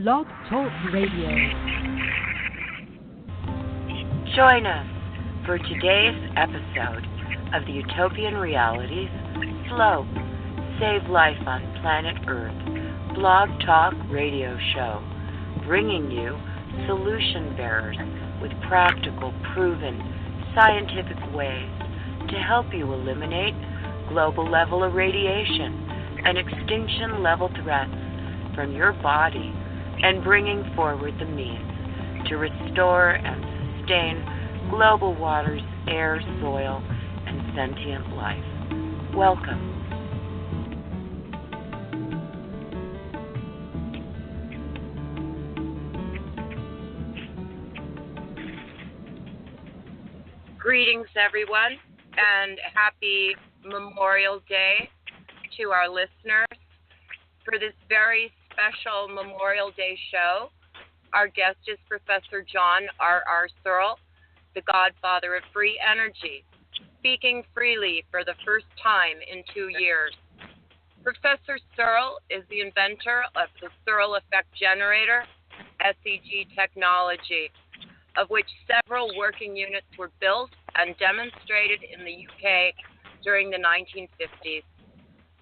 Blog Talk Radio. Join us for today's episode of the Utopian Realities Slope, Save Life on Planet Earth Blog Talk Radio show, bringing you solution bearers with practical, proven, scientific ways to help you eliminate global level irradiation and extinction level threats from your body and bringing forward the means to restore and sustain global waters, air, soil, and sentient life. Welcome. Greetings, everyone, and happy Memorial Day to our listeners. For this very special Memorial Day show, our guest is Professor John Surl, the godfather of free energy, speaking freely for the first time in 2 years. Professor Searl is the inventor of the Searl effect generator, SEG technology, of which several working units were built and demonstrated in the UK during the 1950s.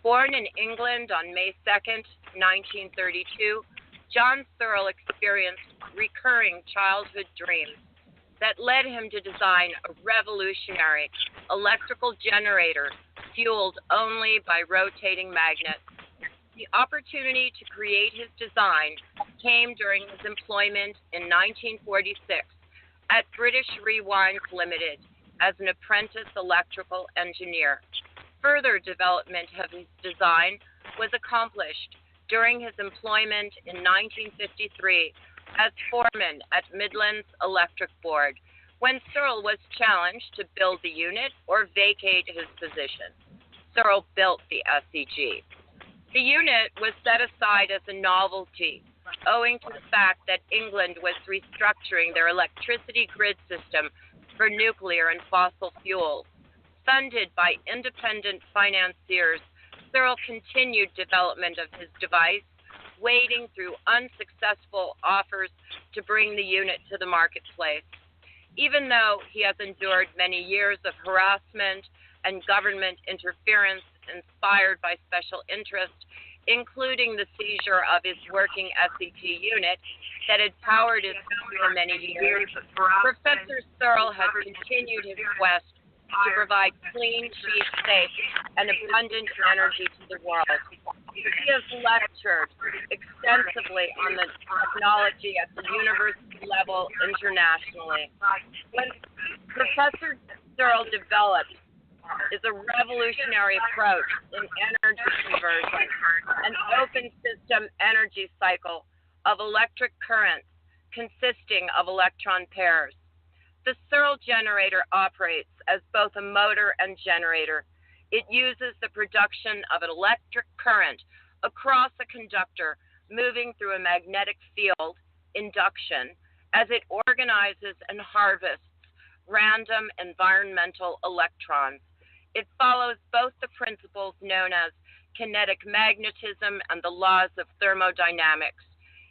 Born in England on May 2nd, 1932, John Surl experienced recurring childhood dreams that led him to design a revolutionary electrical generator fueled only by rotating magnets. The opportunity to create his design came during his employment in 1946 at British Rewinds Limited as an apprentice electrical engineer. Further development of his design was accomplished during his employment in 1953 as foreman at Midlands Electric Board, when Searl was challenged to build the unit or vacate his position. Searl built the SEG. The unit was set aside as a novelty, owing to the fact that England was restructuring their electricity grid system for nuclear and fossil fuels. Funded by independent financiers, Searl continued development of his device, wading through unsuccessful offers to bring the unit to the marketplace. Even though he has endured many years of harassment and government interference inspired by special interest, including the seizure of his working SEG unit that had powered his home for many years, Professor Searl has continued his quest to provide clean, cheap, safe, and abundant energy to the world. He has lectured extensively on the technology at the university level internationally. What Professor Searl developed is a revolutionary approach in energy conversion, an open system energy cycle of electric currents consisting of electron pairs. The Searl generator operates as both a motor and generator. It uses the production of an electric current across a conductor moving through a magnetic field, induction, as it organizes and harvests random environmental electrons. It follows both the principles known as kinetic magnetism and the laws of thermodynamics.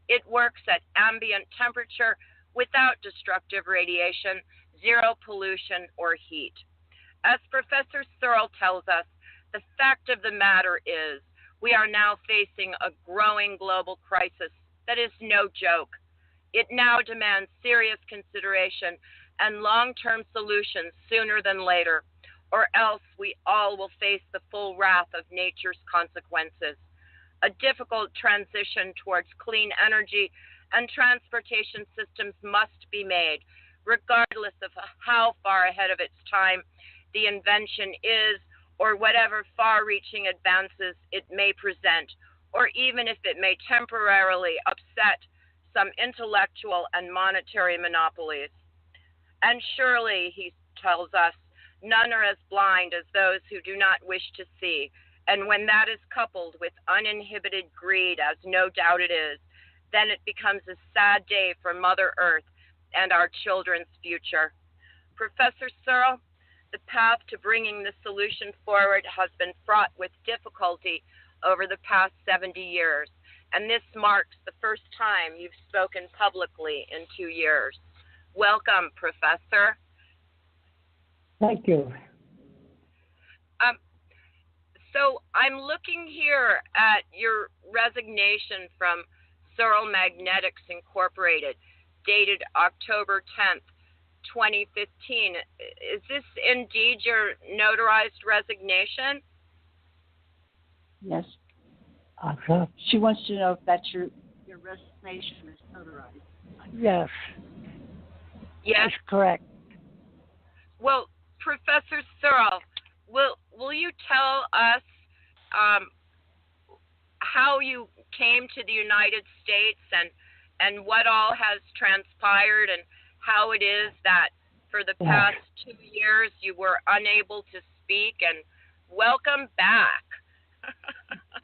It works at ambient temperature without destructive radiation, zero pollution, or heat. As Professor Searl tells us, the fact of the matter is we are now facing a growing global crisis that is no joke. It now demands serious consideration and long-term solutions sooner than later, or else we all will face the full wrath of nature's consequences. A difficult transition towards clean energy and transportation systems must be made, regardless of how far ahead of its time the invention is, or whatever far-reaching advances it may present, or even if it may temporarily upset some intellectual and monetary monopolies. And surely, he tells us, none are as blind as those who do not wish to see, and when that is coupled with uninhibited greed, as no doubt it is, then it becomes a sad day for Mother Earth and our children's future. Professor Searl, the path to bringing the solution forward has been fraught with difficulty over the past 70 years, and this marks the first time you've spoken publicly in 2 years. Welcome, Professor. Thank you. So I'm looking here at your resignation from Searl Magnetics Incorporated, dated October 10th, 2015. Is this indeed your notarized resignation? Yes. Okay. She wants to know if that's your resignation is notarized. Yes. Yes. That's correct. Well, Professor Searl, will you tell us how you came to the United States and what all has transpired and how it is that for the past 2 years you were unable to speak, and welcome back.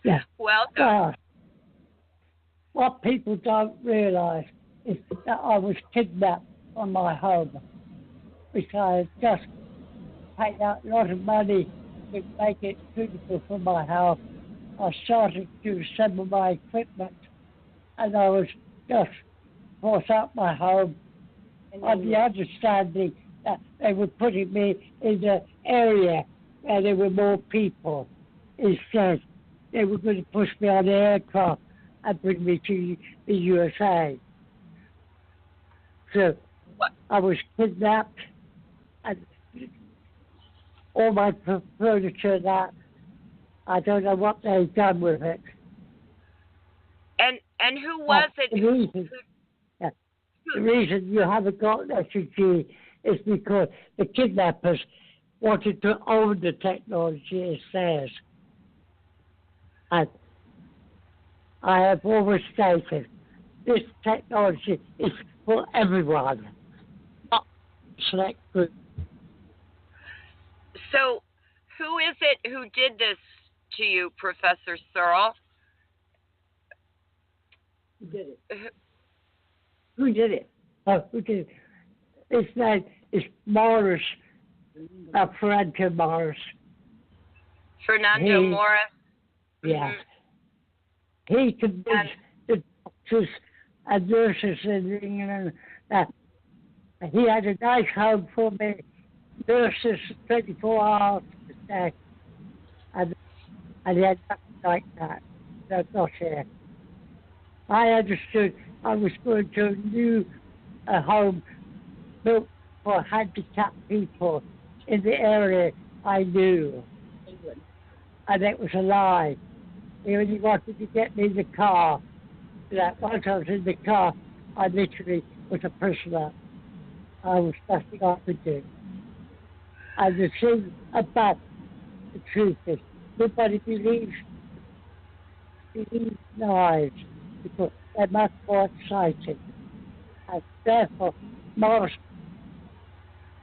Yeah. Welcome. What people don't realize is that I was kidnapped from my home, which I had just paid out a lot of money to make it suitable for my house. I started to assemble my equipment, and I was just forced out my home on the understanding that they were putting me in an area where there were more people. Instead, they were going to push me on the aircraft and bring me to the USA. So I was kidnapped, and all my furniture, that I don't know what they've done with it. And who was it? The reason you haven't got an refugee is because the kidnappers wanted to own the technology as theirs. And I have always stated this technology is for everyone, not select group. So, who is it who did this to you, Professor Searl? Who did it? Who did it? Who did it? His name is Morris, Fernando Morris. Fernando Morris? Yeah. He convinced the doctors and nurses in England that he had a nice home for me, nurses 24 hours a day, and he had nothing like that. That's not here. I understood I was going to a new home built for handicapped people in the area I knew. England. And it was a lie. He only wanted to get me in the car. That once I was in the car, I literally was a prisoner. I was nothing I could do. And the thing about the truth is, nobody believes lies because they're much more exciting. And therefore, Morris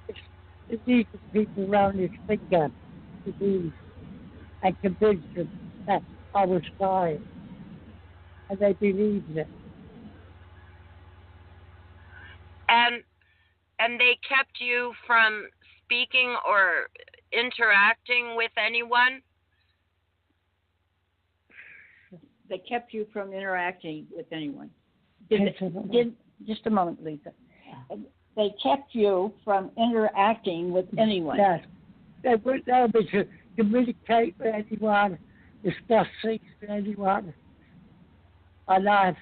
is leading people around his finger to believe and convince them that I was lying. And they believed it. And they kept you from speaking or interacting with anyone? They kept you from interacting with anyone. Just a moment, Lisa. They kept you from interacting with anyone. Yes. They wouldn't allow me to communicate with anyone, discuss things with anyone. My life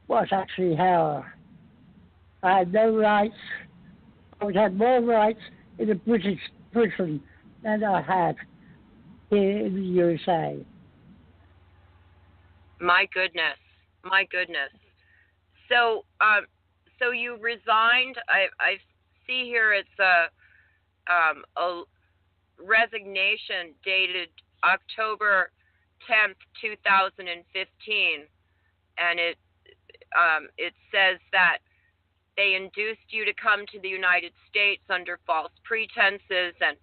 was actually hell. I had no rights. I would have more rights in a British prison than I had here in the USA. My goodness. So, so you resigned. I see here it's a resignation dated October 10th, 2015, and it says that they induced you to come to the United States under false pretenses and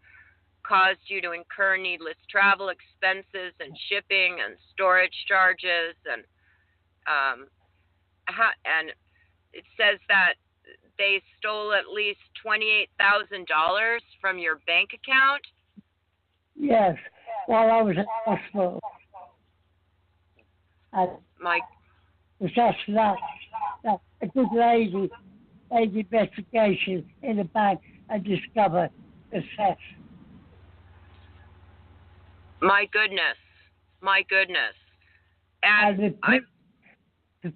caused you to incur needless travel expenses and shipping and storage charges, and it says that they stole at least $28,000 from your bank account. Yes, while I was in hospital. And My it was just that a good lady made investigation in the bank and discovered the theft. my goodness. My goodness. And And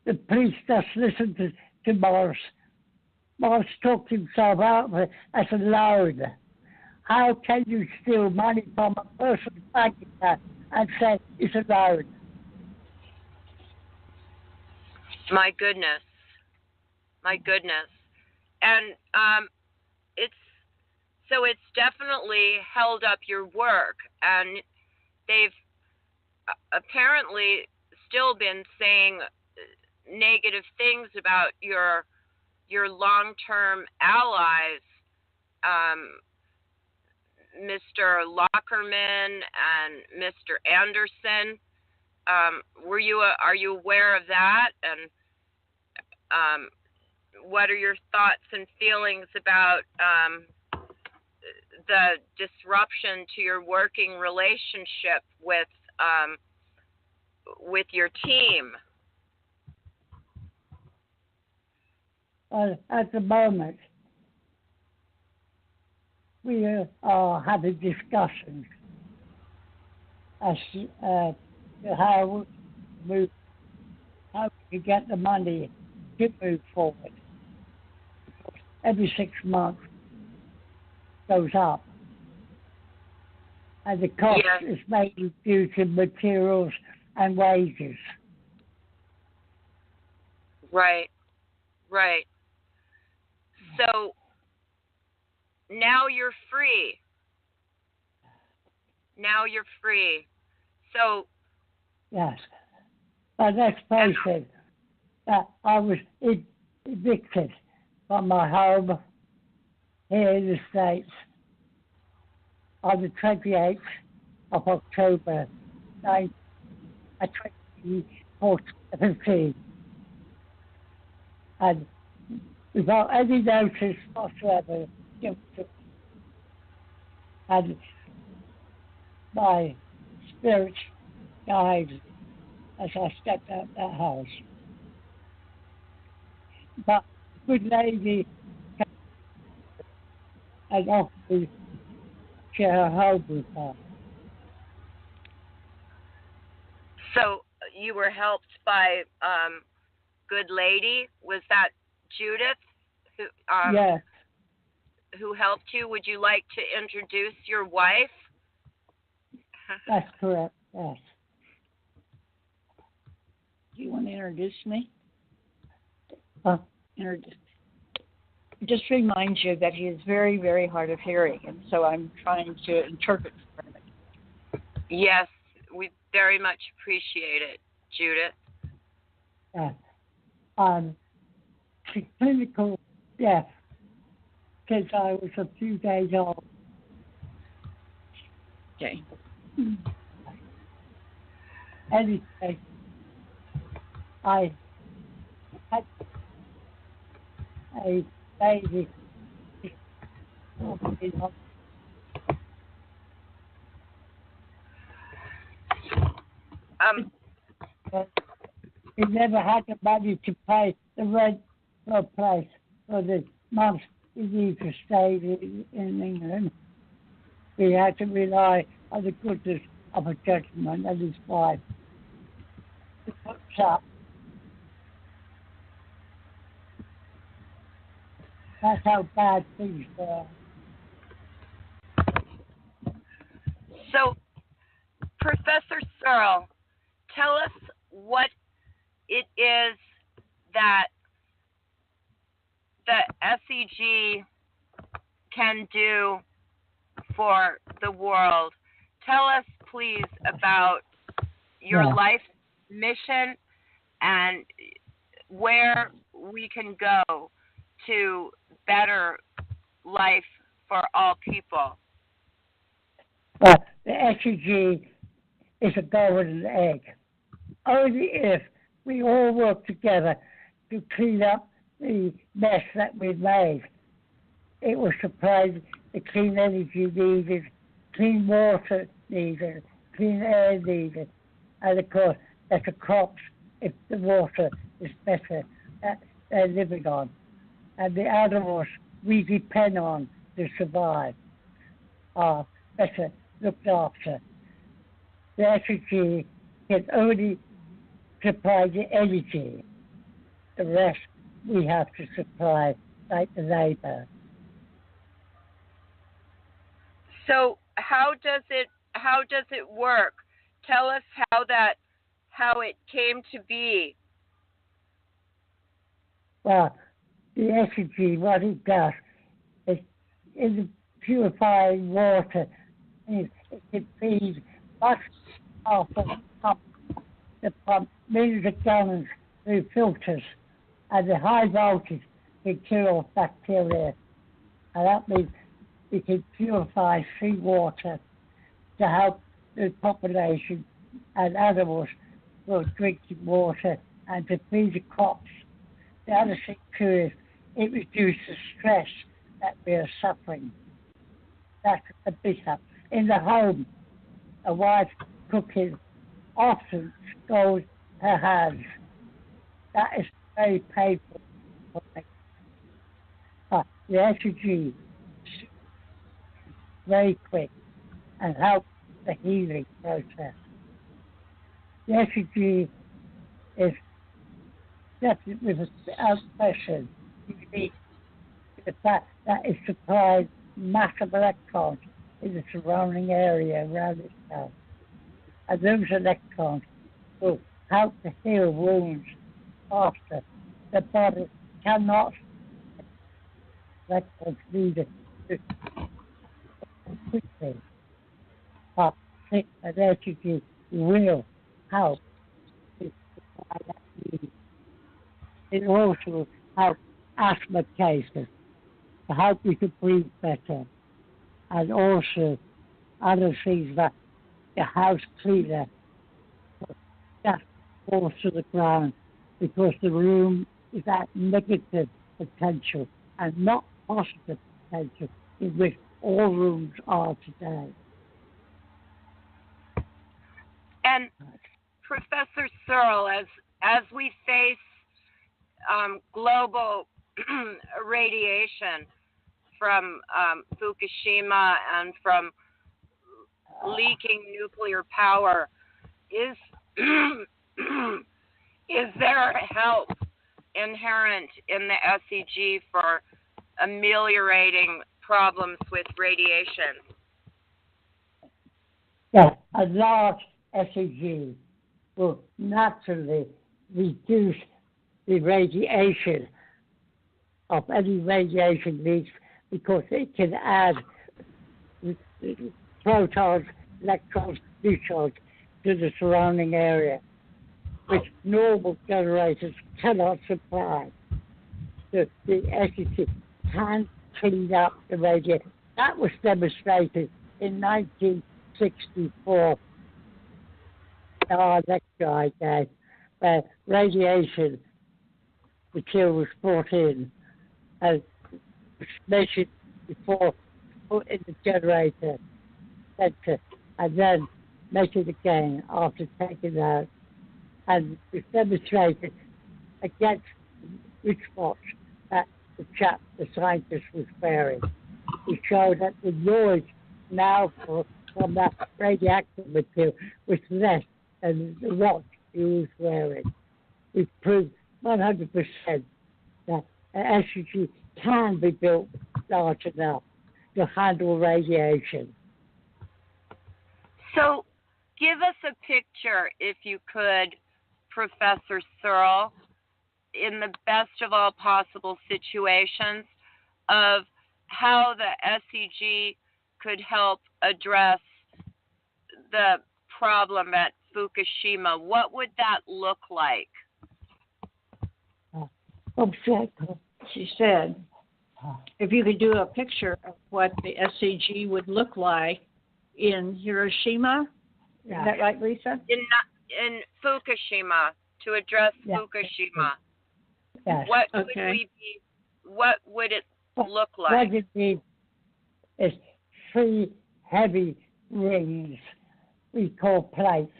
the police just listened to Morris. Morris talked himself out of it as a loan. How can you steal money from a person's bank account and say it's a loan? my goodness. My goodness. And it's definitely held up your work, and they've apparently still been saying negative things about your long-term allies, Mr. Lockerman and Mr. Anderson. Are you aware of that? And what are your thoughts and feelings about the disruption to your working relationship with your team? At the moment, we are having discussions as to how we can get the money to move forward. Every 6 months goes up, and the cost is mainly due to materials and wages. Right. So now you're free. So yes, but let's face it, I was evicted from my home here in the States on the 28th of October 2015. And without any notice whatsoever given to me. And my spirit died as I stepped out that house. But a good lady came and offered me to share a home with her. So you were helped by good lady. Was that Judith who Yes. who helped you? Would you like to introduce your wife? That's correct, yes. Do you want to introduce me? Introduce. Just remind you that he is very, very hard of hearing, and so I'm trying to interpret for him. Yes, we very much appreciate it, Judith. Clinical death since I was a few days old. Okay. Anyway, I had a baby. We never had the money to pay the rent for a place for the months we need to stay in England. We had to rely on the goodness of a gentleman and his wife to put us up. That's how bad things were. So, Professor Searl, tell us what it is that the SEG can do for the world. Tell us, please, about your life mission and where we can go to better life for all people. But the SEG is a golden egg. Only if we all work together to clean up the mess that we made. It will supply the clean energy needed, clean water needed, clean air needed, and of course better crops if the water is better that they're living on. And the animals we depend on to survive are better looked after. The energy can only supply the energy. The rest we have to supply, like the labor. So how does it work? Tell us how it came to be. Well, the energy, what it does is in the purifying water, it can feed much of the pump millions of gallons through filters, and the high voltage can kill off bacteria. And that means we can purify seawater to help the population and animals for drinking water and to feed the crops. The other thing too is it reduces the stress that we are suffering. That's a big help. In the home, a wife cooking often scalds her hands. That is very painful. But the energy is very quick and helps the healing process. The energy is definitely without question unique to the fact that it supplies massive electrons in the surrounding area around itself. And those electrons will help to heal wounds faster. The body cannot electrons needed to quickly. But the energy will help to supply that need. It also helps asthma cases to help you to breathe better, and also other things that the house cleaner just falls to the ground because the room is at negative potential and not positive potential in which all rooms are today. And Professor Searl, as we face global radiation from Fukushima and from leaking nuclear power, is there help inherent in the SEG for ameliorating problems with radiation? Yes, a large SEG will naturally reduce the radiation of any radiation leaks because it can add protons, electrons, neutrons to the surrounding area, which normal generators cannot supply. The SEG can clean up the radiation. That was demonstrated in 1964 in our lecture I gave, where radiation material was brought in and was measured before put in the generator center, and then measured again after taking it out, and was demonstrated against which watch that the scientist was wearing. He showed that the noise now from that radioactive material was less than the watch he was wearing. It proved 100% that an SEG can be built large enough to handle radiation. So give us a picture, if you could, Professor Searl, in the best of all possible situations, of how the SEG could help address the problem at Fukushima. What would that look like? She said, if you could do a picture of what the SEG would look like in Hiroshima. Yeah. Is that right, Lisa? In Fukushima, to address Fukushima. Yes. What would it look like? What it needs is 3 heavy rings we call plates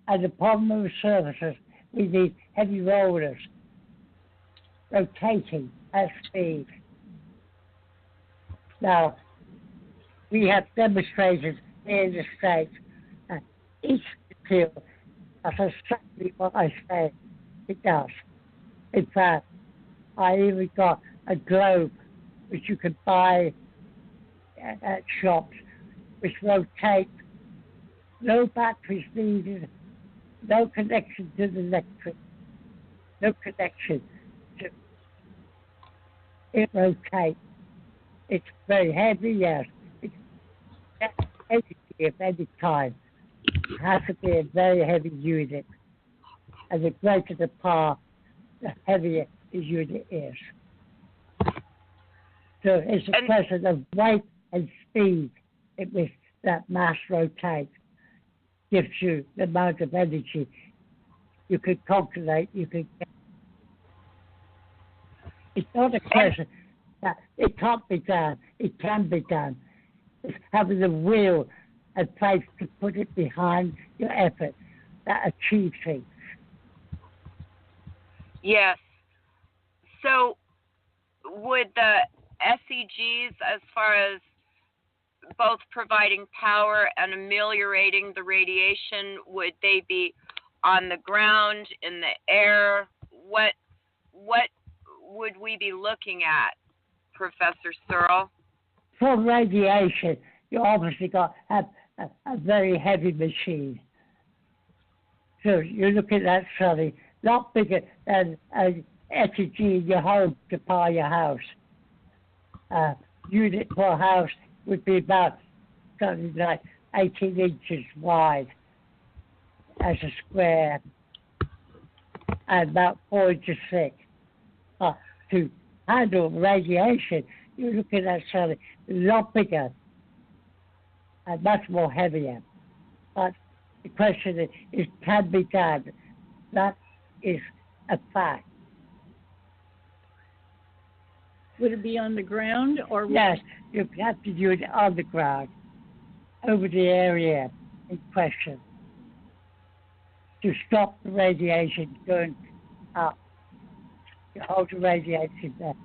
And the problem with surfaces, we need heavy rollers rotating at speed. Now, we have demonstrated here in the States that each material does exactly what I say it does. In fact, I even got a globe which you can buy at shops, which rotates, no batteries needed, no connection to the electric, no connection to it rotates. It's very heavy, yes. It's energy of any kind. It has to be a very heavy unit. And the greater the power, the heavier the unit is. So it's a question of weight and speed in which that mass rotates. Gives you the amount of energy you can calculate, you can get. It's not a question that it can't be done, it can be done. It's having the will and faith to put it behind your effort that achieves things. Yes. So would the SEGs, as far as both providing power and ameliorating the radiation, would they be on the ground, in the air? What would we be looking at, Professor Searl? For radiation, you obviously got to have a very heavy machine. So you're looking at something not bigger than an SEG in your home to power your house. Unit per house would be about something like 18 inches wide as a square and about 4 inches thick. To handle radiation, you're looking at something a lot bigger and much more heavier. But the question is, it can be done. That is a fact. Would it be on the ground or? Yes, you have to do it on the ground, over the area in question, to stop the radiation going up. You hold the radiation there.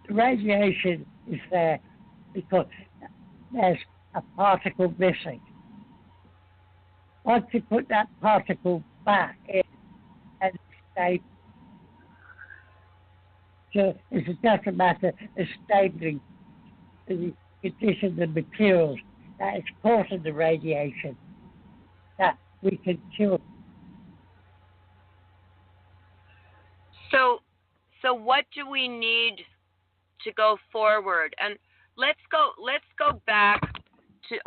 The radiation is there because there's a particle missing. Once you put that particle back in and stay, so it's just a matter of stabilizing the conditions of materials that is causing the radiation that we can cure. So what do we need to go forward? And let's go back to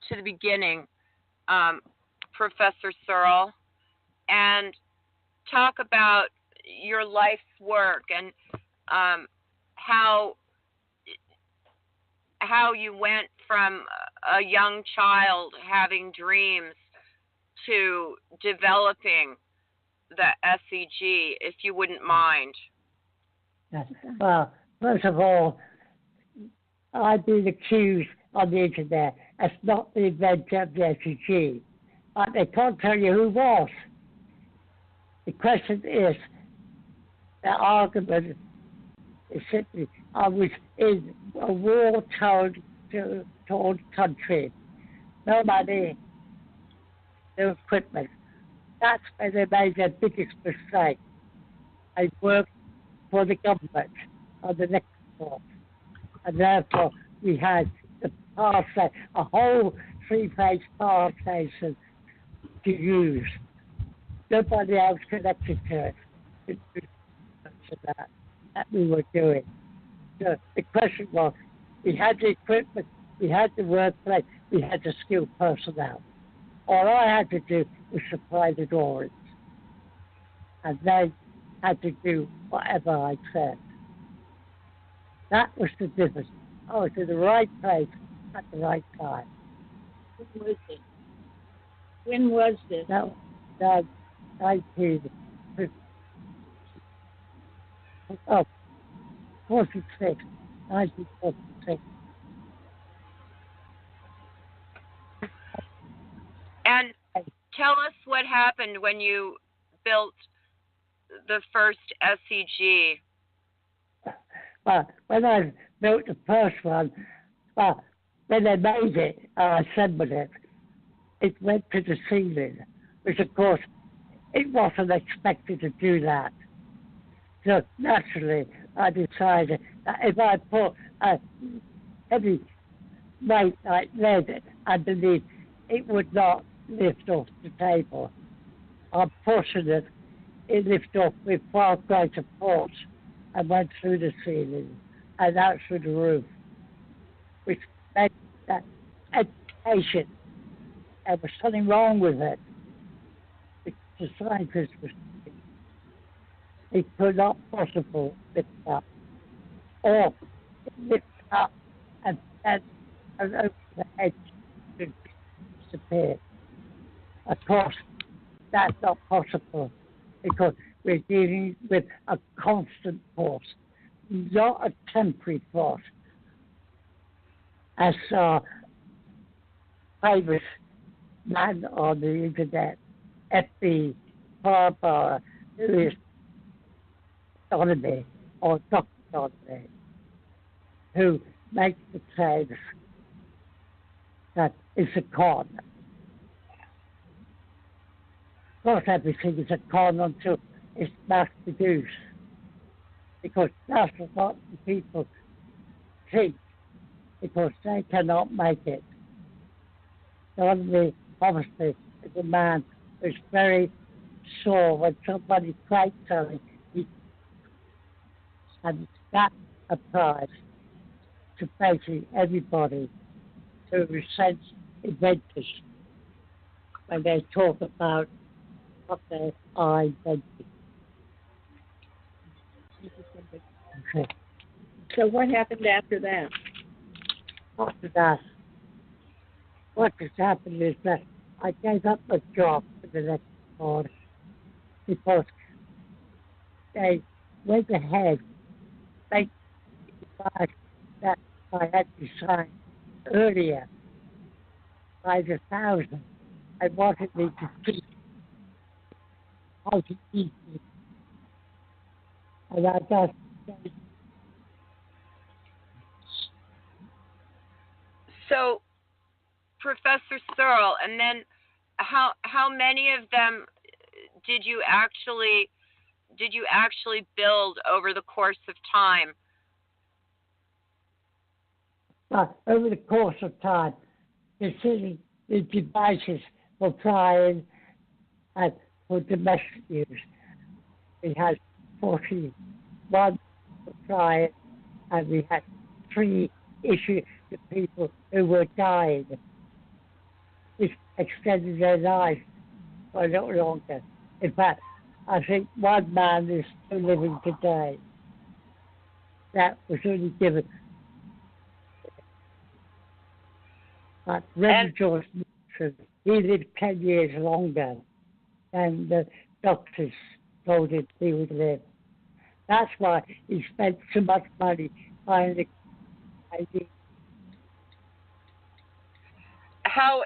the beginning, Professor Searl, and talk about your life's work and how you went from a young child having dreams to developing the SEG, if you wouldn't mind. Well, first of all, I've been accused on the internet as not the inventor of the SEG, but they can't tell you who was. The question is, the argument is simply, I was in a war-torn country, no money, no equipment. That's where they made their biggest mistake. I worked for the government on the next floor, and therefore we had the power station, a whole three-phase power station to use. Nobody else connected to it. That we were doing. So the question was, we had the equipment, we had the workplace, we had the skilled personnel. All I had to do was supply the drawings, and they had to do whatever I said. That was the difference. I was in the right place at the right time. When was it? When was this? That 1946. And tell us what happened when you built the first SEG. When I built the first one, when I made it, I assembled it, it went to the ceiling, which of course, it wasn't expected to do that. So naturally, I decided that if I put a heavy weight like lead underneath, it would not lift off the table. I'm pushing it, it lifted off with far greater force and went through the ceiling and out through the roof, which meant that education, there was something wrong with it. The scientists were saying it could not possibly lift up, or lift up and over the edge to disappear. Of course, that's not possible because we're dealing with a constant force, not a temporary force. As famous man on the internet, F.B. Harbour, who is Donovan, or Dr. Donovan, who makes the claims that it's a con. Of course, everything is a con until it's mass produced, because that's what the people think, because they cannot make it. Donovan, obviously, is a man who's very sure when somebody quite something, and that applies to basically everybody who resents inventors when they talk about what they are inventing. Okay. So what happened after that? After that, what has happened is that I gave up my job for the next morning because they went ahead, they decided that I had to sign earlier by the 1,000. I wanted me to teach how to eat it. And I just said, so, Professor Searl, and then how many of them did you actually build over the course of time? over the course of time, considering the devices for flying and for domestic use, we had 41 for flying, and we had 3 issued to people who were dying. This extended their life for a little longer. In fact, I think one man is still living today. That was only given. But Reverend George Nixon, he lived 10 years longer than the doctors told him he would live. That's why he spent so much money buying the ID. How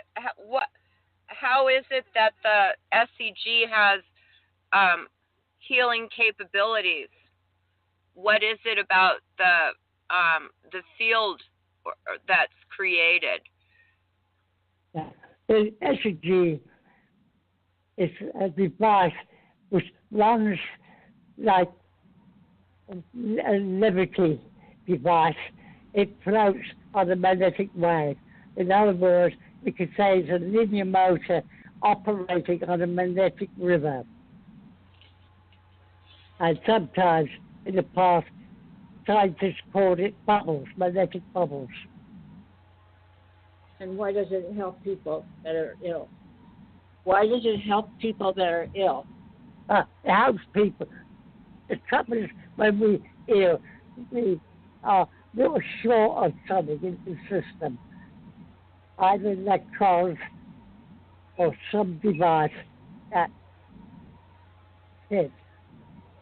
is it that the SEG has healing capabilities? What is it about the field that's created? Yeah. The SEG is a device which runs like a Liberty device. It floats on a magnetic wave. In other words, we could say it's a linear motor operating on a magnetic river. And sometimes in the past, scientists called it bubbles, magnetic bubbles. And why does it help people that are ill? Why does it help people that are ill? It helps people. The trouble is when we ill, we are not short of something in the system, either electrons or some device that hits.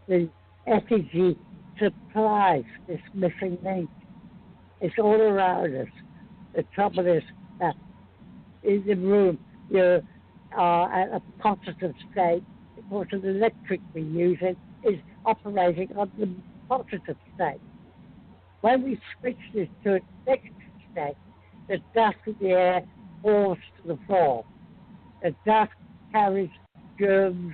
The SEG supplies this missing link. It's all around us. The trouble is that in the room, you're are at a positive state because of the electric we're using is operating on the positive state. When we switch this to a negative state, the dust in the air falls to the floor. The dust carries germs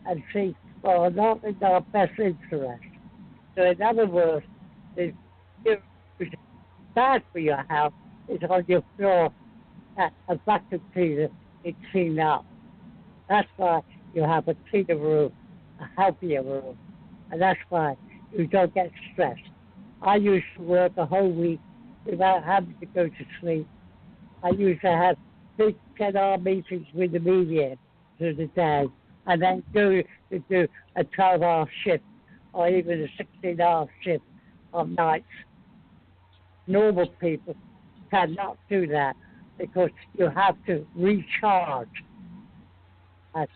and things that are not in our best interest. So in other words, the germs which are bad for your health is on your floor that a vacuum cleaner can clean up. That's why you have a cleaner room, a healthier room. And that's why you don't get stressed. I used to work a whole week without having to go to sleep. I used to have big 10-hour meetings with the media through the day and then do a 12-hour shift or even a 16-hour shift on nights. Normal people cannot do that because you have to recharge. And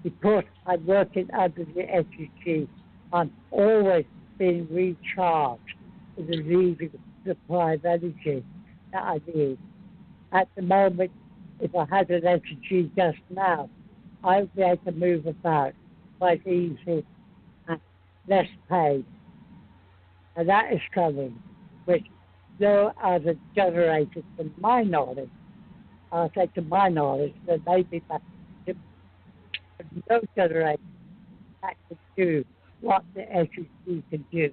because I'm working under the SUG, I'm always being recharged with the leading supply of energy that I need. At the moment, if I had an SUG just now, I would be able to move about quite easy and less pain. And that is coming, which no other generator, to my knowledge, I'll say to my knowledge, that maybe no generator that can do what the SUG can do.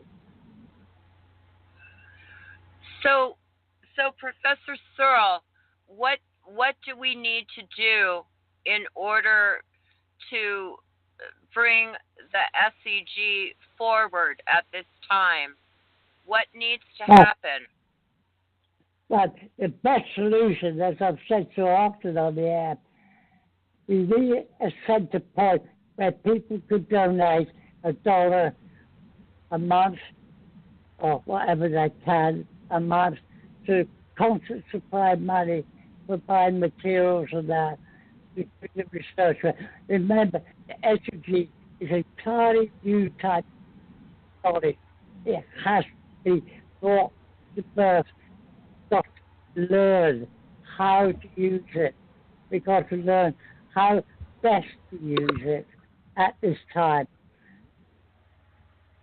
So Professor Searl, what do we need to do in order to bring the SEG forward at this time? What needs to happen? But the best solution, as I've said so often on the app, we need a center point where people could donate $1 a month or whatever they can a month to constant supply money for buying materials and that to the research. Remember, the SUG is a entirely new type of body. It has to be brought to birth. Got to learn how to use it. We've got to learn how best to use it at this time.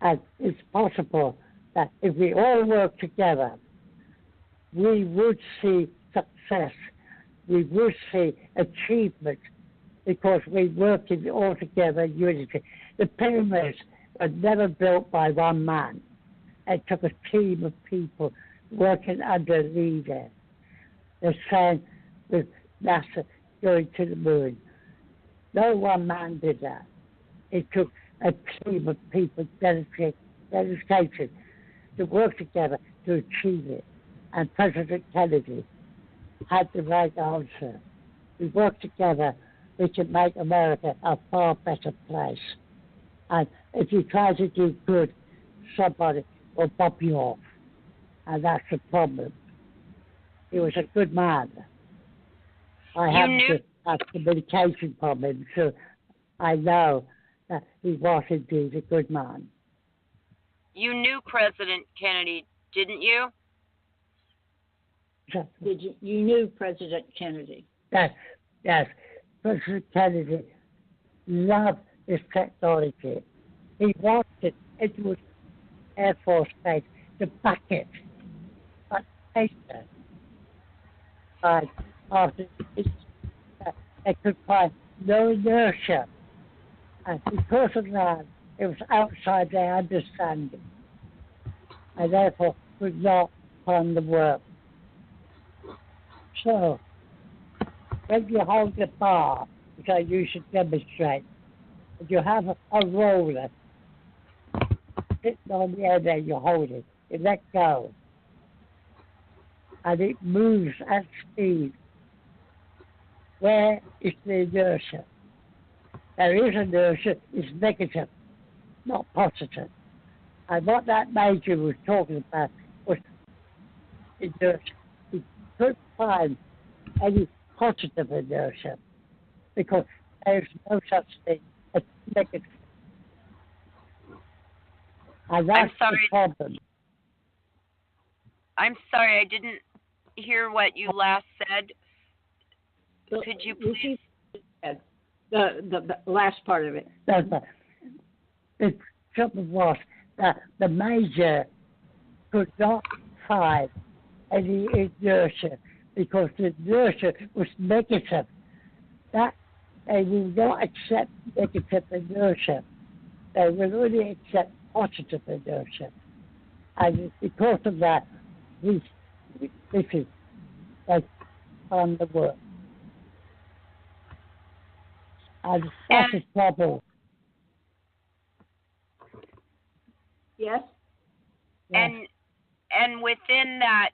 And it's possible that if we all work together, we would see success. We would see achievement because we work all together in unity. The pyramids were never built by one man. It took a team of people working under a leader. The same with NASA going to the moon. No one man did that. It took a team of people dedicated to work together to achieve it. And President Kennedy had the right answer. We work together, we can make America a far better place. And if you try to do good, somebody will bump you off. And that's the problem. He was a good man. I have a communication problem, so I know that he was indeed a good man. You knew President Kennedy, didn't you? You knew President Kennedy? Yes. President Kennedy loved this technology. He wanted into Air Force Base to back it. But later, after they could find no inertia. And because of that, it was outside their understanding. And therefore could not fund the work. So, when you hold the bar, which I usually demonstrate, and you have a roller sitting on the end there, you hold it, you let go, and it moves at speed. Where is the inertia? There is inertia, it's negative, not positive. And what that major was talking about was inertia. He couldn't find any positive inertia because there's no such thing as negative. And that's the problem. I'm sorry, I didn't hear what you last said. Could you please? The last part of it. The trouble was that the major could not find any inertia because the inertia was negative. That they will not accept negative inertia. They will only accept positive inertia. And because of that, this is like on the work. And that's the trouble. Yes? And within that,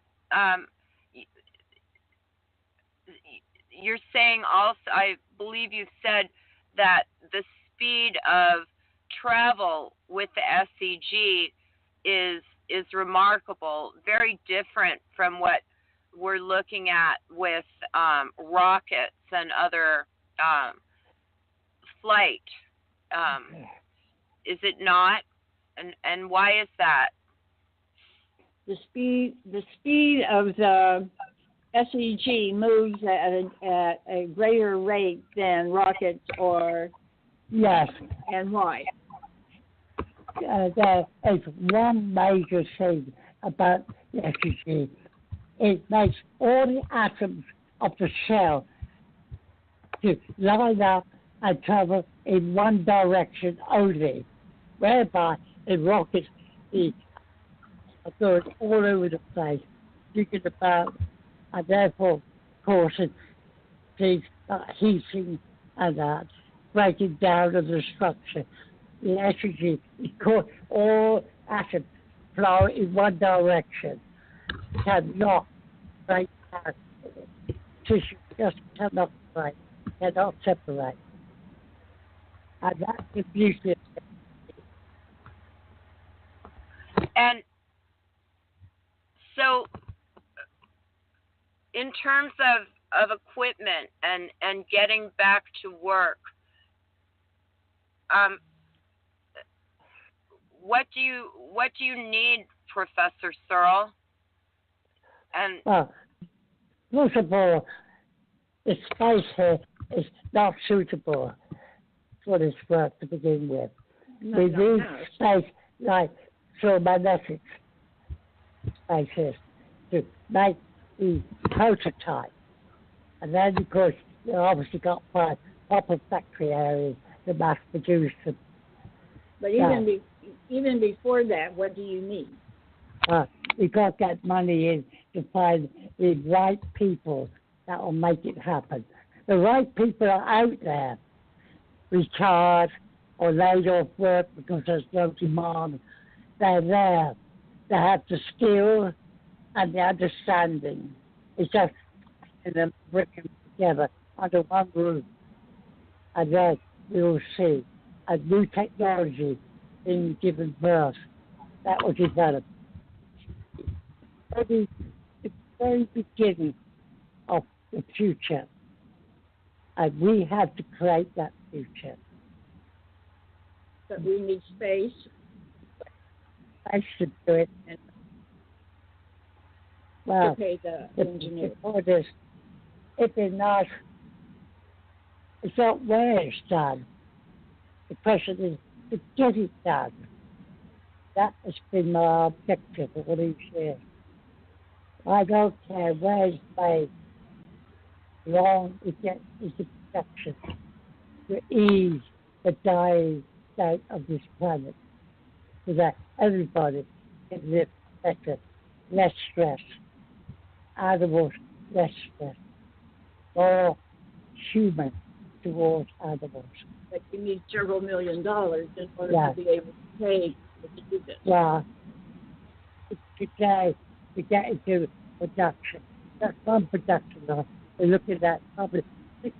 you're saying also, I believe you said that the speed of travel with the SEG is remarkable, very different from what we're looking at with rockets and other flight. Is it not? And why is that? The speed of the SEG moves at a greater rate than rockets or. Yes. And why? There is one major thing about the SEG. It makes all the atoms of the shell to line up and travel in one direction only, whereby in rockets they are going all over the place, thinking about, and therefore causing things like heating and breaking down of the structure. The SEG is called all atoms flow in one direction, cannot break down. Tissue just cannot break, cannot separate. And that's the beauty of it. And so, in terms of equipment and getting back to work, what do you need, Professor Searl? And first of all, the space here is not suitable for this work to begin with. We need space like magnetic spaces to make the prototype. And then, because you obviously got proper factory areas to mass produce them. But even before that, what do you need? We got to get money in to find the right people that will make it happen. The right people are out there, retired or laid off work because there's no demand. They're there. They have the skill and the understanding. It's just them working together under one roof. And then we will see a new technology being given birth that will develop. The very beginning of the future. And we have to create that future. But we need space. I should do it. Well, to pay the engineer. If it's not where it's done. The question is to get it done. That has been my objective for all these years. I don't care where it's made, long it gets into production to ease the dying state of this planet, so that everybody can live better, less stress, animals less stress, more human towards animals. But you need several $1 million in order to be able to pay to do this. Yeah. Today, we get into production. That's one production line. We're looking at probably 6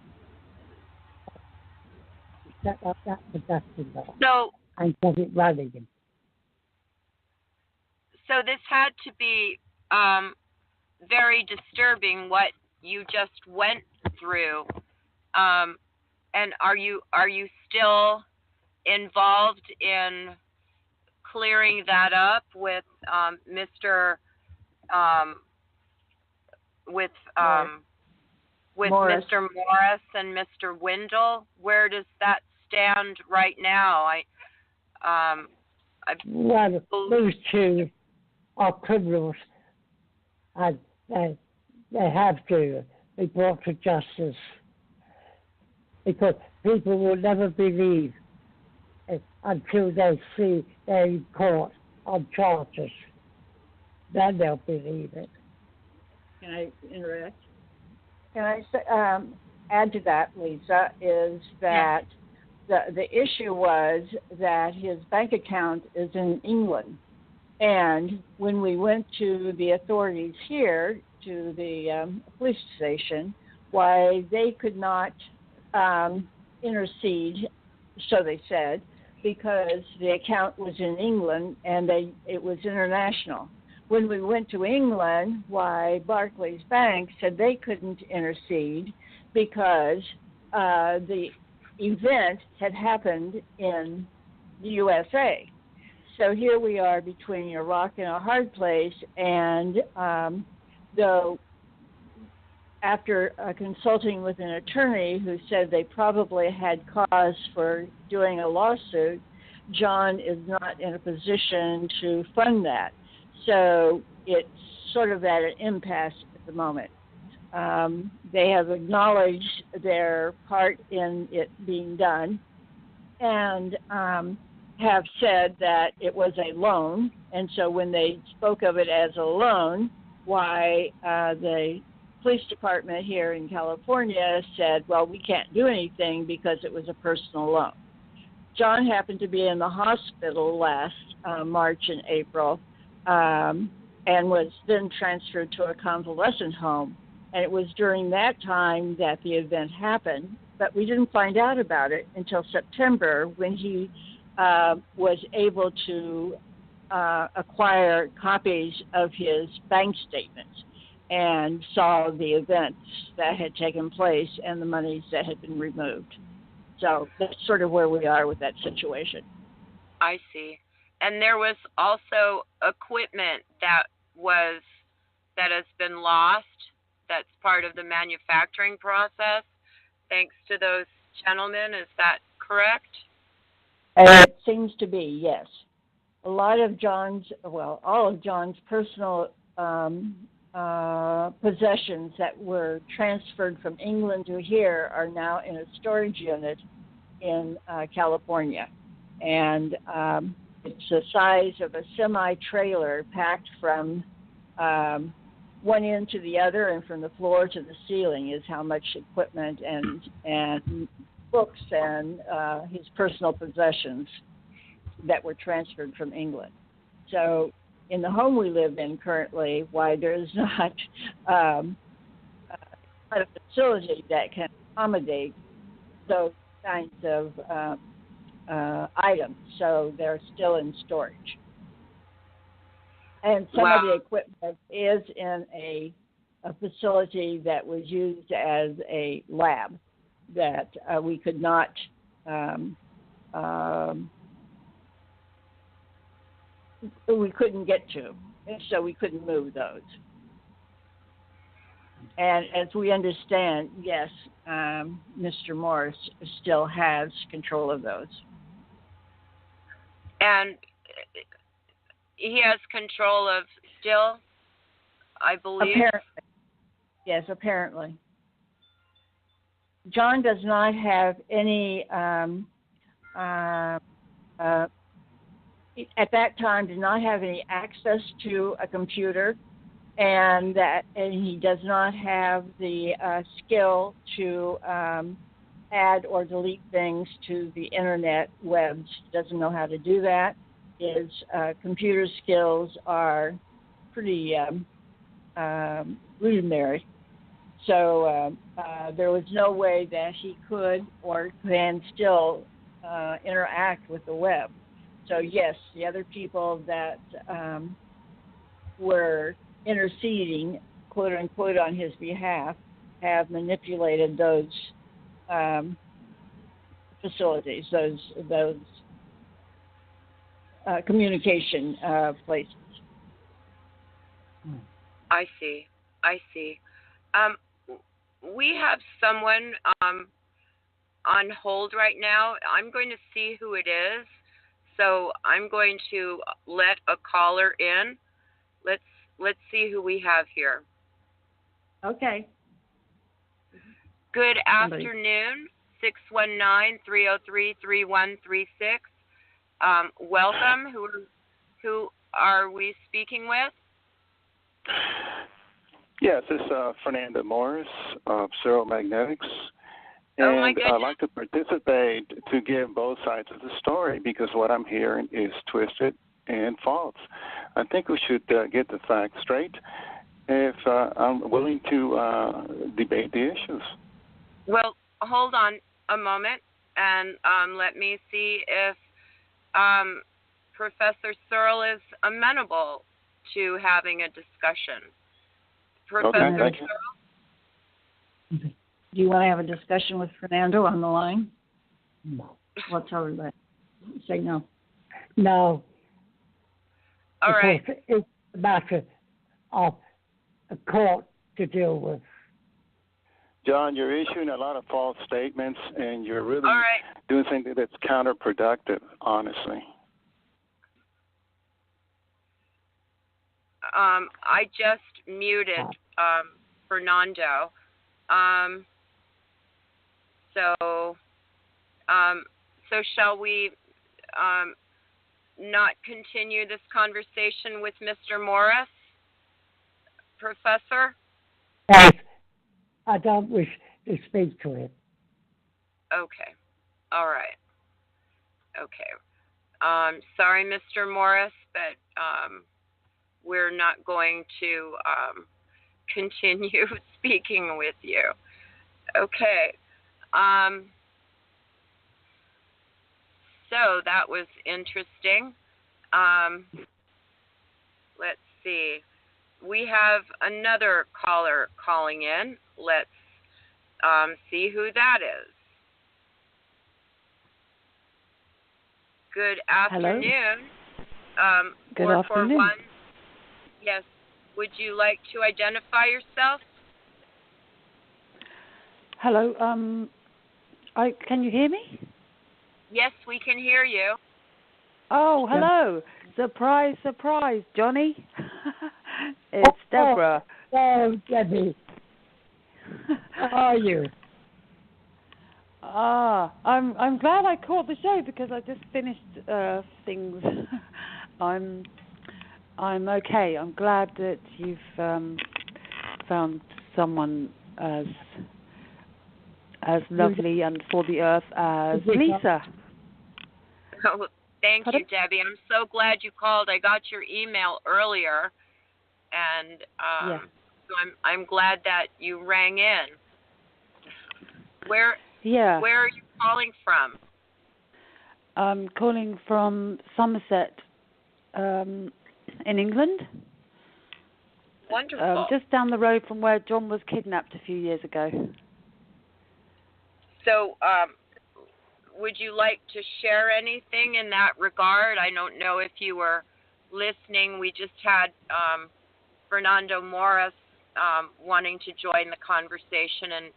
set up that production line and get it running. So this had to be very disturbing what you just went through. And are you still involved in clearing that up with Mr. with Morris. Mr. Morris and Mr. Wendell? Where does that stand right now? Well, those two are criminals, and they have to be brought to justice, because people will never believe it until they see they're in court on charges. Then they'll believe it. Can I interrupt? Can I add to that, Lisa, is that the issue was that his bank account is in England. And when we went to the authorities here, to the police station, why they could not intercede, so they said, because the account was in England and it was international. When we went to England, why Barclays Bank said they couldn't intercede because the event had happened in the USA. So here we are between a rock and a hard place, and though after consulting with an attorney who said they probably had cause for doing a lawsuit, John is not in a position to fund that. So it's sort of at an impasse at the moment. They have acknowledged their part in it being done and have said that it was a loan. And so when they spoke of it as a loan, why the police department here in California said, well, we can't do anything because it was a personal loan. John happened to be in the hospital last March and April and was then transferred to a convalescent home. And it was during that time that the event happened, but we didn't find out about it until September, when he was able to acquire copies of his bank statements and saw the events that had taken place and the monies that had been removed. So that's sort of where we are with that situation. I see. And there was also equipment that has been lost. That's part of the manufacturing process, thanks to those gentlemen. Is that correct? It seems to be, yes. A lot of all of John's personal possessions that were transferred from England to here are now in a storage unit in California. And it's the size of a semi-trailer packed from one end to the other and from the floor to the ceiling is how much equipment and books and his personal possessions that were transferred from England. So in the home we live in currently, why there's not a facility that can accommodate those kinds of items. So they're still in storage. And some of the equipment is in a facility that was used as a lab that we could not we couldn't get to, and so we couldn't move those. And as we understand, yes, Mr. Morris still has control of those. And he has control of still, I believe. Apparently. Yes, apparently. John does not have any, at that time, did not have any access to a computer, and he does not have the skill to add or delete things to the internet webs. He doesn't know how to do that. His computer skills are pretty rudimentary. So there was no way that he could or can still interact with the web. So yes, the other people that were interceding, quote unquote, on his behalf, have manipulated those facilities, those communication places. I see. we have someone on hold right now. I'm going to see who it is. So I'm going to let a caller in. Let's see who we have here. Okay. Good afternoon, 619-303-3136. Welcome. Who are we speaking with? Yes, it's Fernando Morris of Searl Magnetics. And Oh my goodness. I'd like to participate to give both sides of the story because what I'm hearing is twisted and false. I think we should get the facts straight if I'm willing to debate the issues. Well, hold on a moment and let me see if Professor Searl is amenable to having a discussion. Professor Okay, thank you. Searl? Do you want to have a discussion with Fernando on the line? No. What's our limit? Say no. No. All right. Because it's a matter of a court to deal with. John, you're issuing a lot of false statements, and you're really All right. doing something that's counterproductive, honestly. I just muted Fernando. So shall we not continue this conversation with Mr. Morris, Professor? Yes, I don't wish to speak to him. Okay. All right. Okay. Sorry, Mr. Morris, but we're not going to continue speaking with you. Okay. So that was interesting. Let's see. We have another caller calling in. Let's see who that is. Good afternoon. Good afternoon. Yes. Would you like to identify yourself? Hello. Can you hear me? Yes, we can hear you. Oh, hello. Surprise, surprise, Johnny. It's Deborah. Oh, Debbie. How are you? I'm glad I caught the show because I just finished things. I'm okay. I'm glad that you've found someone as lovely and for the earth as Lisa. Oh, thank you, Debbie. I'm so glad you called. I got your email earlier, and so I'm glad that you rang in. Where are you calling from? I'm calling from Somerset, in England. Wonderful. Just down the road from where John was kidnapped a few years ago. So, would you like to share anything in that regard? I don't know if you were listening. We just had Fernando Morris wanting to join the conversation, and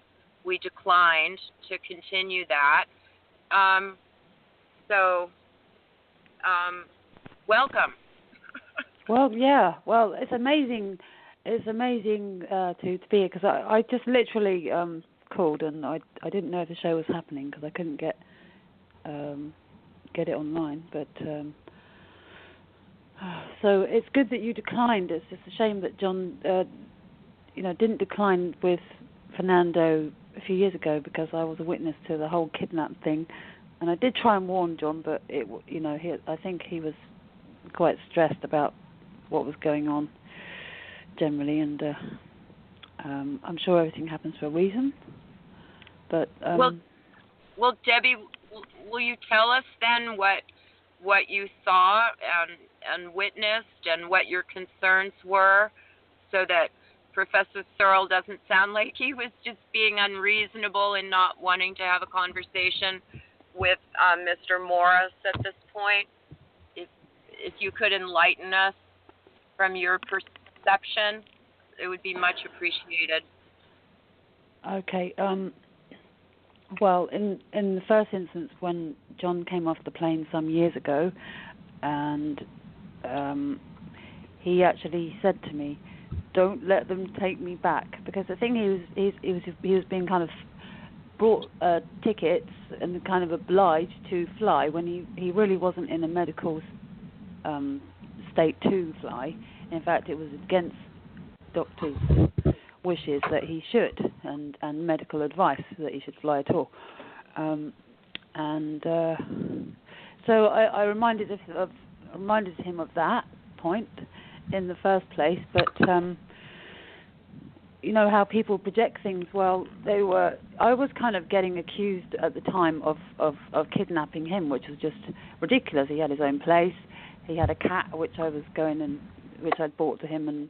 we declined to continue that. Welcome. Well, yeah. Well, it's amazing. It's amazing to be here because I just literally called and I didn't know if the show was happening because I couldn't get it online. But so it's good that you declined. It's just a shame that John, didn't decline with Fernando a few years ago because I was a witness to the whole kidnap thing, and I did try and warn John, but I think he was quite stressed about what was going on generally, and I'm sure everything happens for a reason. But well, Debbie, will you tell us then what you saw and witnessed and what your concerns were, so that Professor Searl doesn't sound like he was just being unreasonable and not wanting to have a conversation with Mr. Morris at this point? If you could enlighten us from your perception, it would be much appreciated. Okay. Well, in the first instance, when John came off the plane some years ago, and he actually said to me, "Don't let them take me back," because the thing he was being kind of brought tickets and kind of obliged to fly when he really wasn't in a medical state to fly. In fact, it was against doctors' wishes that he should, and medical advice that he should fly at all. So I reminded him of that point in the first place. But you know how people project things. Well, I was kind of getting accused at the time of kidnapping him, which was just ridiculous. He had his own place. He had a cat which I'd bought to him and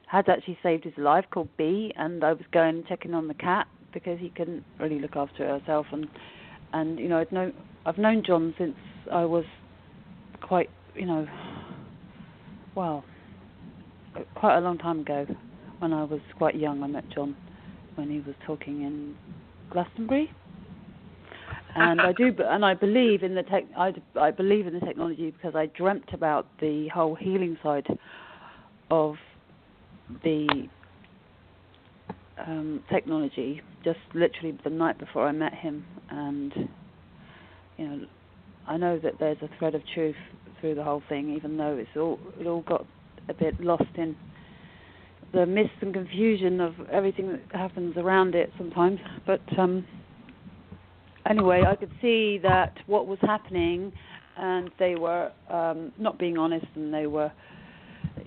had actually saved his life, called B, and I was going and checking on the cat because he couldn't really look after it herself. And you know, I've known John since I was quite a long time ago. When I was quite young, I met John when he was talking in Glastonbury. And I believe in the I believe in the technology because I dreamt about the whole healing side of the technology just literally the night before I met him. And you know, I know that there's a thread of truth through the whole thing, even though it all got a bit lost in the mist and confusion of everything that happens around it sometimes. But anyway, I could see that what was happening, and they were not being honest, and they were,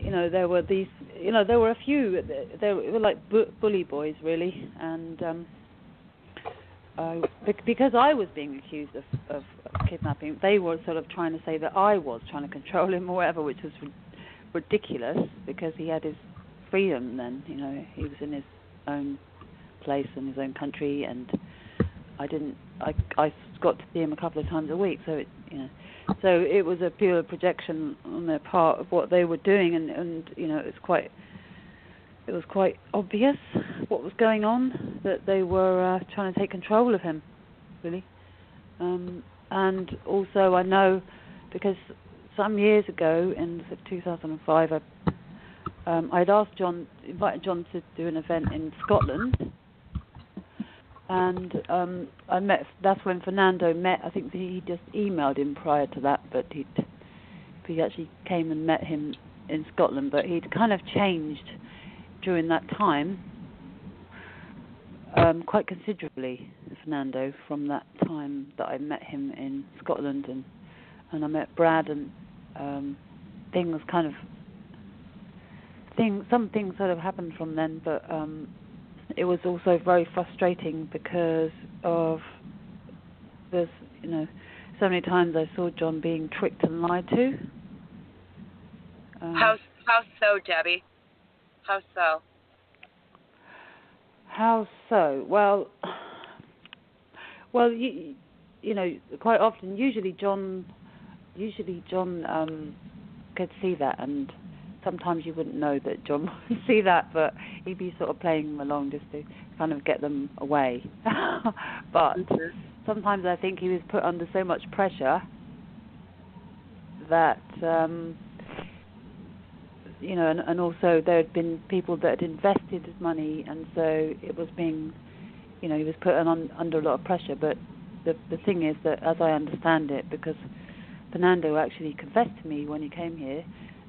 there were these, there were a few, they were like bully boys really, and because I was being accused of kidnapping, they were sort of trying to say that I was trying to control him or whatever, which was ridiculous because he had his freedom then. He was in his own place in his own country, and I got to see him a couple of times a week, so it was a pure projection on their part of what they were doing, and it was quite obvious what was going on, that they were trying to take control of him, really. And also I know because some years ago in 2005 I'd invited John to do an event in Scotland, and that's when Fernando met. I think he just emailed him prior to that, but he actually came and met him in Scotland, but he'd kind of changed during that time quite considerably, Fernando, from that time that I met him in Scotland, and I met Brad, and some things sort of happened from then, but it was also very frustrating because of this, so many times I saw John being tricked and lied to. How so, Debbie? How so? How so? Well, quite often, usually John could see that, and sometimes you wouldn't know that John would see that, but he'd be sort of playing them along just to kind of get them away. But sometimes I think he was put under so much pressure that, and also there had been people that had invested his money, and so it was being, he was put under a lot of pressure. But the thing is that, as I understand it, because Fernando actually confessed to me when he came here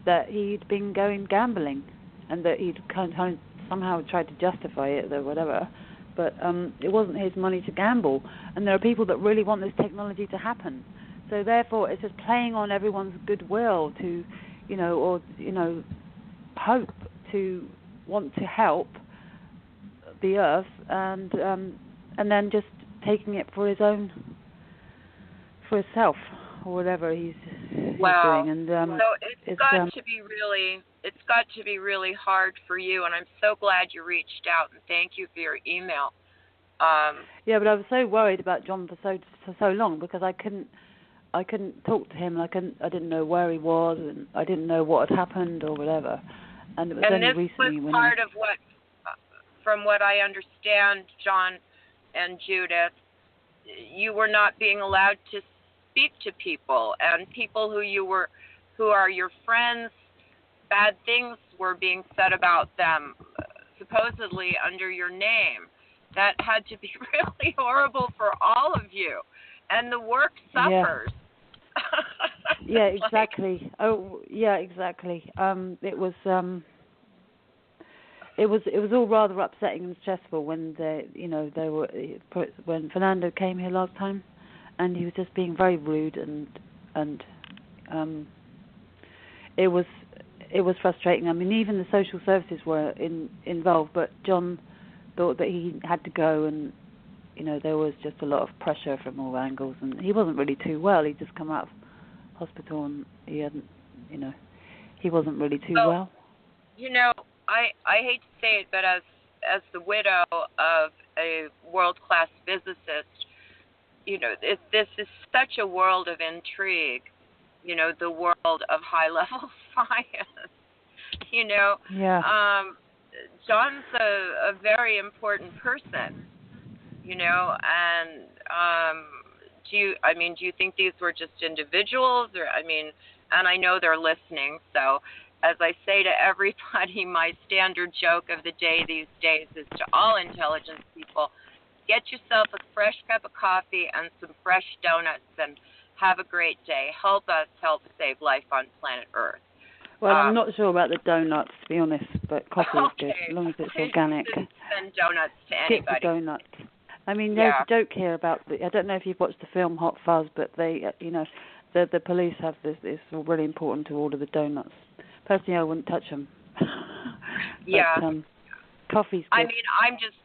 that he'd been going gambling, and that he'd kind of somehow tried to justify it or whatever, but it wasn't his money to gamble. And there are people that really want this technology to happen, so therefore it's just playing on everyone's goodwill to, hope to want to help the earth, and then just taking it for himself or whatever he's doing. And so it's got to be really hard for you, and I'm so glad you reached out, and thank you for your email. Yeah, but I was so worried about John for so long because I couldn't talk to him, and I didn't know where he was, and I didn't know what had happened or whatever. And it was only recently this was part of what from what I understand, John and Judith, you were not being allowed to speak to people, and people who are your friends, bad things were being said about them, supposedly under your name. That had to be really horrible for all of you, and the work suffers. Yeah, exactly. Exactly. It was all rather upsetting and stressful when when Fernando came here last time, and he was just being very rude and it was frustrating. I mean, even the social services were involved, but John thought that he had to go, and there was just a lot of pressure from all angles, and he wasn't really too well. He'd just come out of hospital, and he hadn't, he wasn't really too well. I hate to say it, but as the widow of a world-class physicist, this is such a world of intrigue, the world of high-level science, Yeah. John's a very important person, and do you think these were just individuals, or, and I know they're listening, so as I say to everybody, my standard joke of the day these days is to all intelligence people, get yourself a fresh cup of coffee and some fresh donuts and have a great day. Help us help save life on planet Earth. Well, I'm not sure about the donuts, to be honest, but coffee is good, as long as it's organic. Send donuts to anybody. Skip the donuts. There's a joke here about I don't know if you've watched the film Hot Fuzz, but they, the police have this. It's really important to order the donuts. Personally, I wouldn't touch them. Yeah. But, coffee's good. I'm just,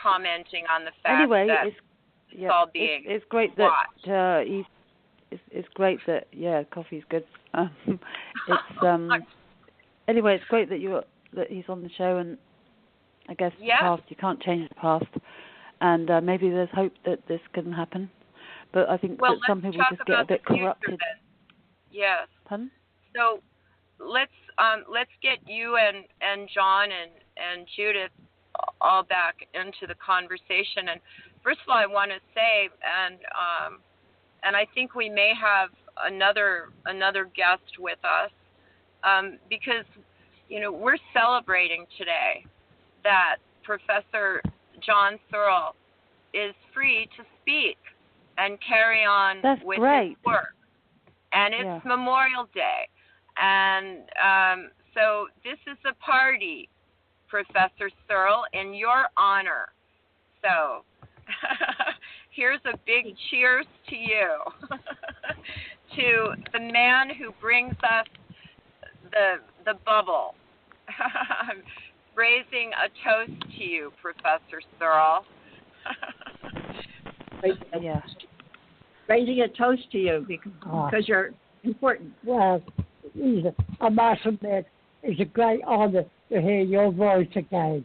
commenting on the fact that it's all being it's great watched. that it's great that coffee's good. Anyway, it's great that he's on the show, and I guess the past, you can't change the past, and maybe there's hope that this can happen. But I think that some people just get a bit corrupted. Yes. Pardon? So let's get you and John and Judith all back into the conversation. And first of all, I want to say, and I think we may have another guest with us, because we're celebrating today that Professor John Surl is free to speak and carry on with his work. And it's Memorial Day. And so this is a party, Professor Searl, in your honor. So here's a big cheers to you, to the man who brings us the bubble. Raising a toast to you, Professor Searl. Raising a toast to you because you're important. Well, I must admit, it's a great honor to hear your voice again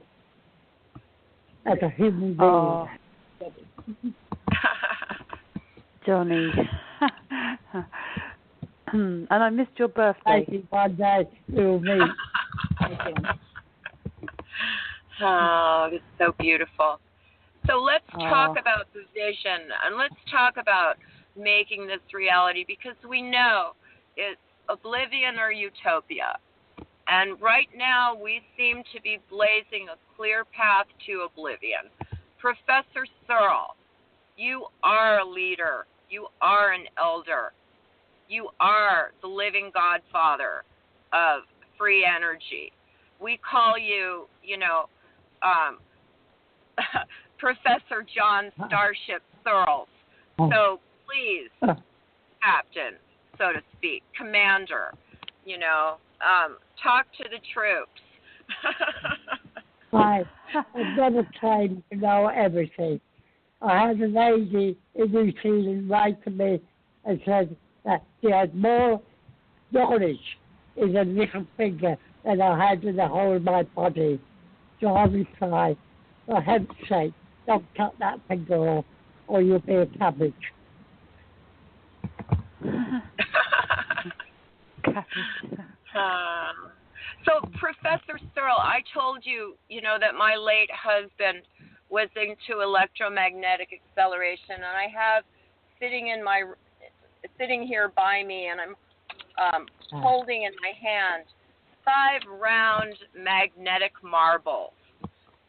as a human being. Oh. Johnny. And I missed your birthday. Maybe one day we'll meet. Oh, it's so beautiful. So let's talk about the vision, and let's talk about making this reality, because we know it's oblivion or utopia. And right now we seem to be blazing a clear path to oblivion. Professor Searl, you are a leader. You are an elder. You are the living godfather of free energy. We call you, Professor John Starship Searls. So please, Captain, so to speak, Commander, talk to the troops. I've never claimed to know everything. I had a lady in New Zealand write to me and said that she had more knowledge in a little finger than I had in the whole of my body. So I replied, for heaven's sake, don't cut that finger off or you'll be a cabbage. So, Professor Searl, I told you, that my late husband was into electromagnetic acceleration, and I have sitting here by me, and I'm holding in my hand 5 round magnetic marbles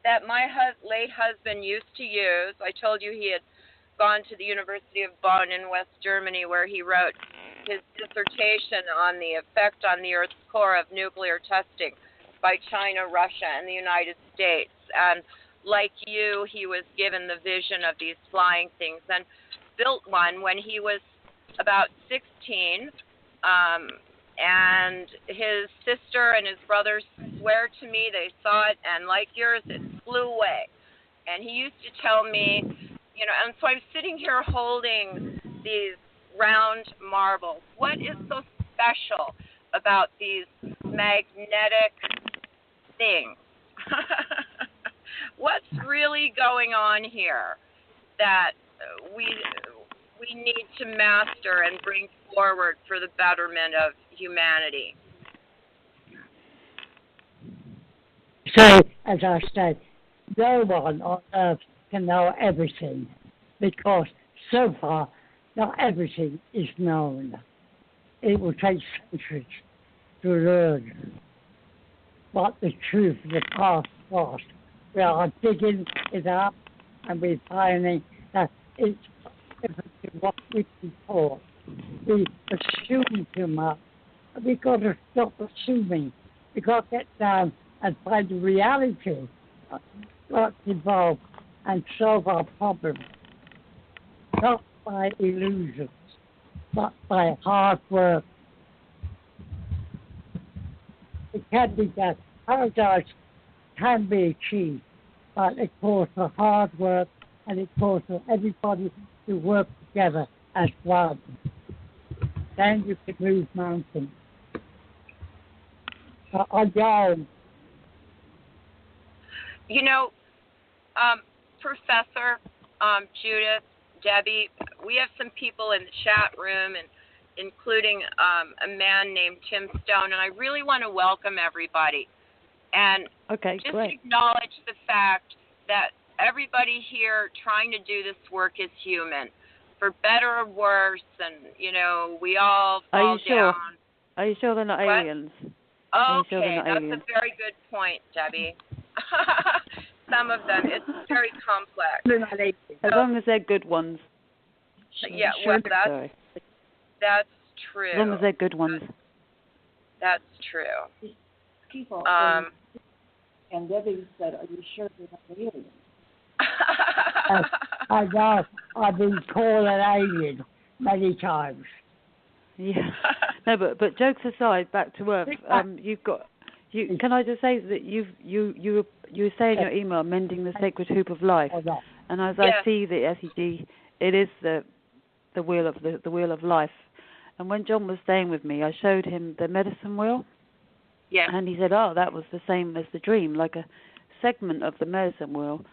that my late husband used to use. I told you he had gone to the University of Bonn in West Germany, where he wrote his dissertation on the effect on the Earth's core of nuclear testing by China, Russia, and the United States. And like you, he was given the vision of these flying things and built one when he was about 16. And his sister and his brothers swear to me they saw it, and like yours, it flew away. And he used to tell me, and so I'm sitting here holding these round marbles. What is so special about these magnetic things? What's really going on here that we need to master and bring forward for the betterment of humanity? So, as I said, no one on earth can know everything, because so far not everything is known. It will take centuries to learn what the truth of the past was. We are digging it up, and we're finding that it's different to what we can taught. We assume too much. We've got to stop assuming. We've got to get down and find the reality of what's involved and solve our problems. Not by illusions, but by hard work. It can be done. Paradise can be achieved, but it calls for hard work, and it calls for everybody to work together as one. Then you can move mountains. Again. Professor Judith, Debbie, we have some people in the chat room, and including a man named Tim Stone, and I really want to welcome everybody. And just acknowledge the fact that everybody here trying to do this work is human, for better or worse, and, we all fall down. Are you sure they're not aliens? Okay, that's a very good point, Debbie. Some of them, it's very complex. As long as they're good ones. Yeah, well, that's true. As long as they're good ones. That's true. People and Debbie said, "Are you sure they're not aliens?" I know. I've been called an alien many times. Yeah. No, but jokes aside, back to Earth. Can I just say that you say in your email, mending the sacred hoop of life, and as I see the SEG, it is the wheel of life. And when John was staying with me, I showed him the medicine wheel. Yeah. And he said, "Oh, that was the same as the dream, like a segment of the medicine wheel."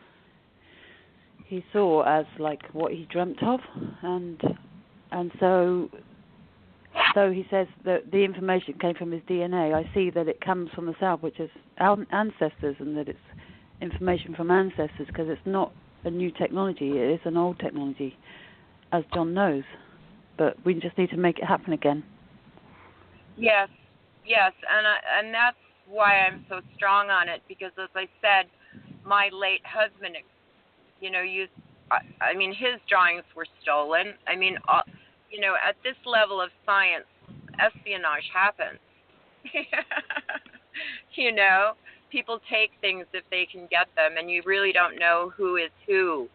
He saw as like what he dreamt of, and so he says that the information came from his DNA. I see that it comes from the south, which is our ancestors, and that it's information from ancestors, because it's not a new technology; it is an old technology, as John knows. But we just need to make it happen again. Yes, and that's why I'm so strong on it, because as I said, my late husband, his drawings were stolen. At this level of science, espionage happens. People take things if they can get them, and you really don't know who is who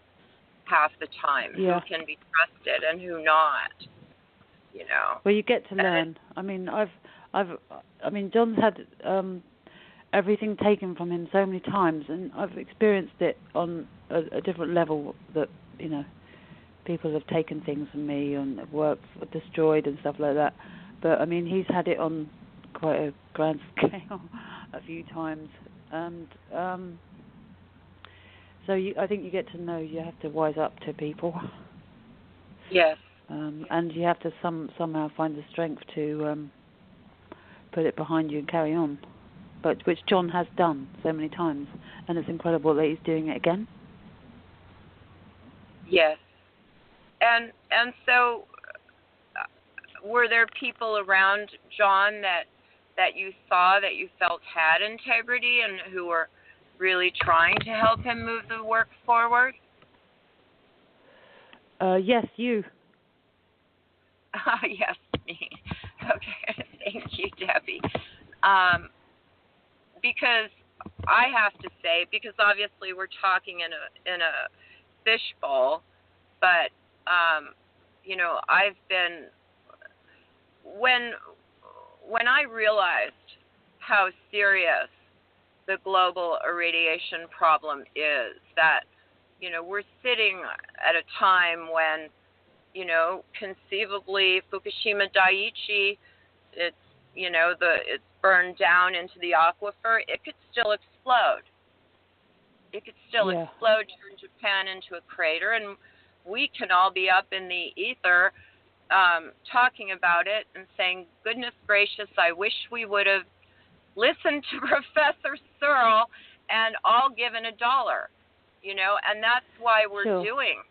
half the time, who can be trusted and who not. Well, you get to learn. John's had everything taken from him so many times, and I've experienced it on a different level, that people have taken things from me and work destroyed and stuff like that. But he's had it on quite a grand scale a few times, and so I think you get to know you have to wise up to people. Yes. And you have to somehow find the strength to put it behind you and carry on. but which John has done so many times, and it's incredible that he's doing it again. Yes. And so were there people around John that you saw that you felt had integrity and who were really trying to help him move the work forward? Yes, you. Yes, me. Okay, thank you, Debbie. Because I have to say, because obviously we're talking in a fishbowl, but you know, I've been when I realized how serious the global irradiation problem is, that, you know, we're sitting at a time when, you know, conceivably Fukushima Daiichi, it's, you know, it's burned down into the aquifer. It could still explode. It could still explode, turn Japan into a crater, and we can all be up in the ether talking about it and saying, goodness gracious, I wish we would have listened to Professor Searl and all given $1, you know, and that's why we're doing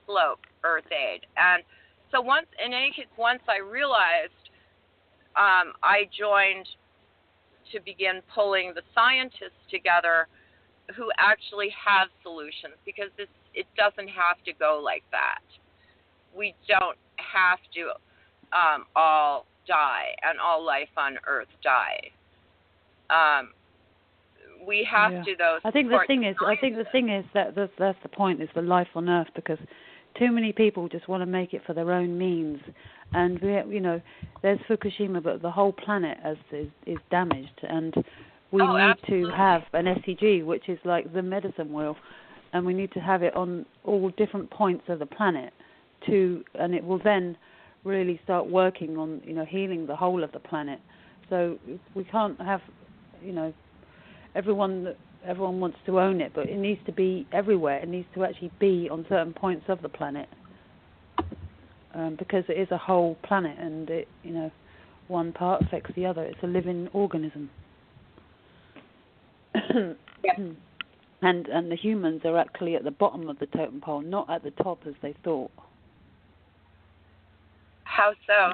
slope Earth aid. And so once I realized, I joined to begin pulling the scientists together who actually have solutions, because it doesn't have to go like that. We don't have to all die and all life on Earth die. We have to, though. I think the thing is that that's the point, is the life on Earth, because too many people just want to make it for their own means, and you know, there's Fukushima, but the whole planet is damaged, and we need to have an SEG, which is like the medicine wheel, and we need to have it on all different points of the planet, and it will then really start working on, you know, healing the whole of the planet. So we can't have, you know, everyone wants to own it, but it needs to be everywhere. It needs to actually be on certain points of the planet, because it is a whole planet, and it, you know, one part affects the other. It's a living organism. And the humans are actually at the bottom of the totem pole, not at the top as they thought. How so?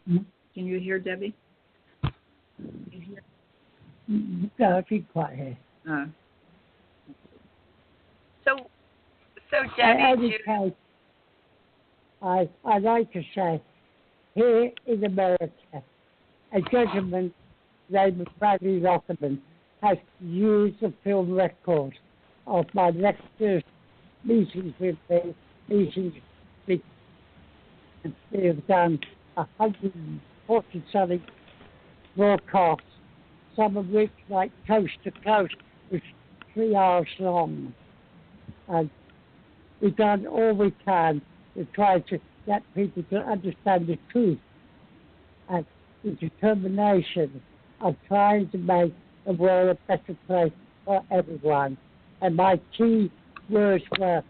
Can you hear Debbie? No, keep quiet. So Debbie, I'd like to say, here in America, a gentleman named Bradley Rockerman has used the film record of my lectures, meetings with me, and they have done 140-something broadcasts, some of which, like Coast to Coast, was 3 hours long. And we've done all we can to try to get people to understand the truth and the determination of trying to make the world a better place for everyone. And my key words were,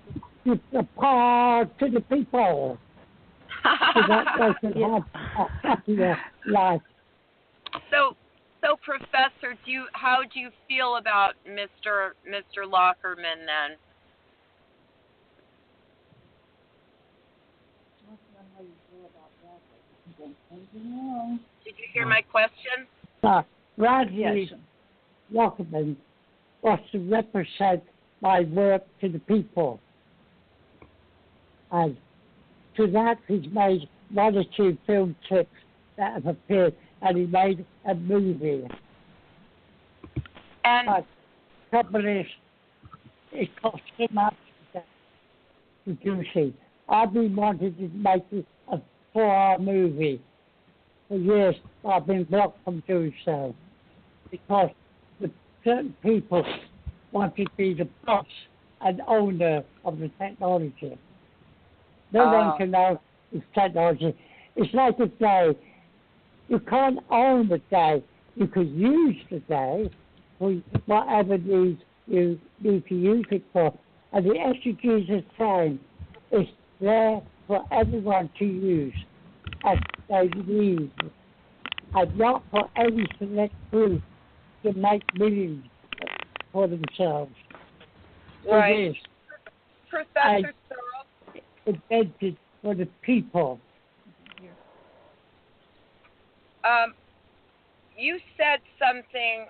give the power to the people. So that they can have a happier life. So Professor, how do you feel about Mr. Lockerman then? Did you hear my question? Bradley Lockerman was to represent my work to the people. And to that, he's made 1 or 2 film clips that have appeared, and he made a movie. And but companies, it costs so much to produce it. I've been wanting to make a 4-hour movie for years. I've been blocked from doing so because certain people want to be the boss and owner of the technology. No one can know it's technology. It's like a day. You can't own the day. You could use the day for whatever needs you need to use it for. And the SDGs is saying it's there for everyone to use as they need, and not for any select group to make millions for themselves. Right. It is Professor Searl, invented for the people. you said something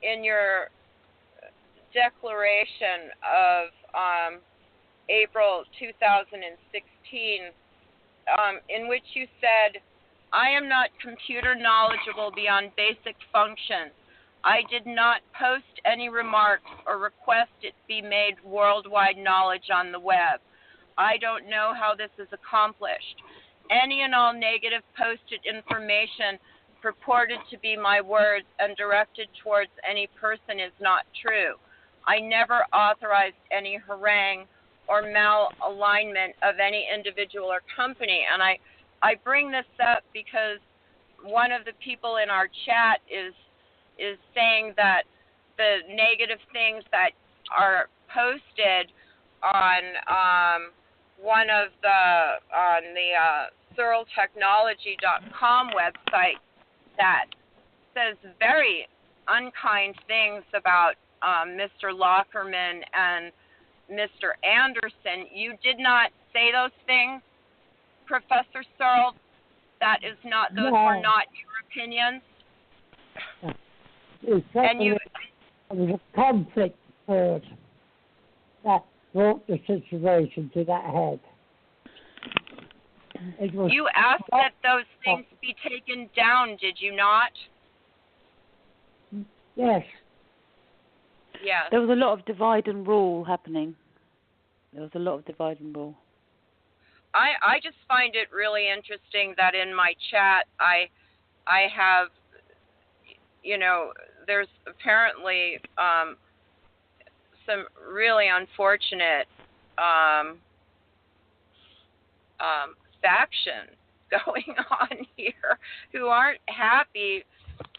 in your declaration of April 2016, in which you said, I am not computer knowledgeable beyond basic functions. I did not post any remarks or request it be made worldwide knowledge on the web. I don't know how this is accomplished. Any and all negative posted information purported to be my words and directed towards any person is not true. I never authorized any harangue or malalignment of any individual or company. And I bring this up because one of the people in our chat is saying that the negative things that are posted on the searltechnology.com website that says very unkind things about Mr. Lockerman and Mr. Anderson. You did not say those things, Professor Searl. Those were not your opinions. And you. There was a conflict first that brought the situation to that head. You asked that those things be taken down, did you not? Yes. Yes. There was a lot of divide and rule happening. I just find it really interesting that in my chat I have, there's apparently some really unfortunate factions going on here who aren't happy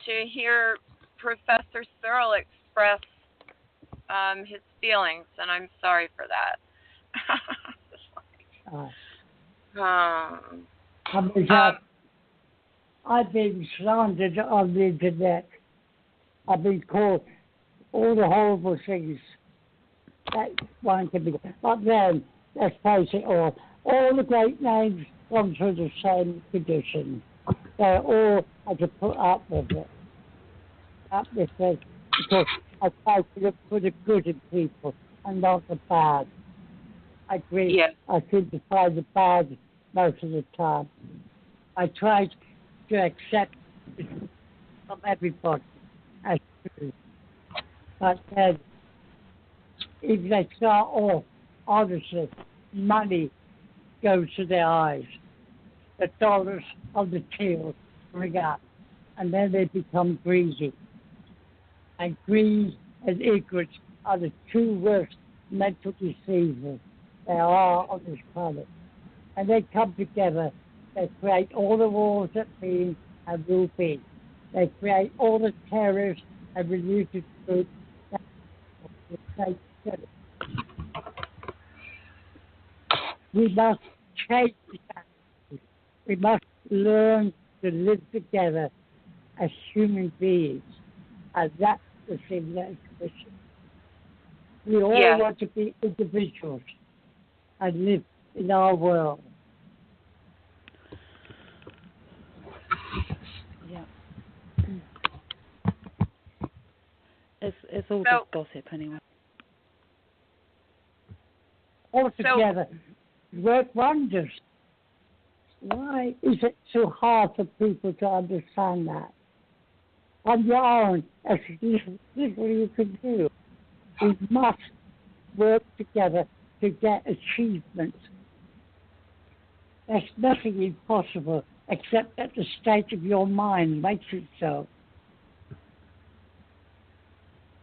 to hear Professor Searl express his feelings, and I'm sorry for that. I've been slandered on the internet. I've been called all the horrible things that one can be. But then, let's face it all the great names come through the same condition. They all had to put up with it. Because I try to look for the good in people and not the bad. I agree. Yes. I seem to find the bad most of the time. I try to accept it from everybody as true. But then, if they start off, honestly, money goes to their eyes. The dollars of the till ring up, and then they become greedy. And greed and ignorance are the two worst mental deceivers there are on this planet. And they come together, they create all the wars that been and will be. They create all the terrorists and religious groups that will stay together. We must change that. We must learn to live together as human beings. And that's the civilization. We all want to be individuals and live in our world. Yeah. It's all just gossip anyway. All together, work wonders. Why is it so hard for people to understand that? On your own, that's little you can do. We must work together to get achievements. There's nothing impossible except that the state of your mind makes it so.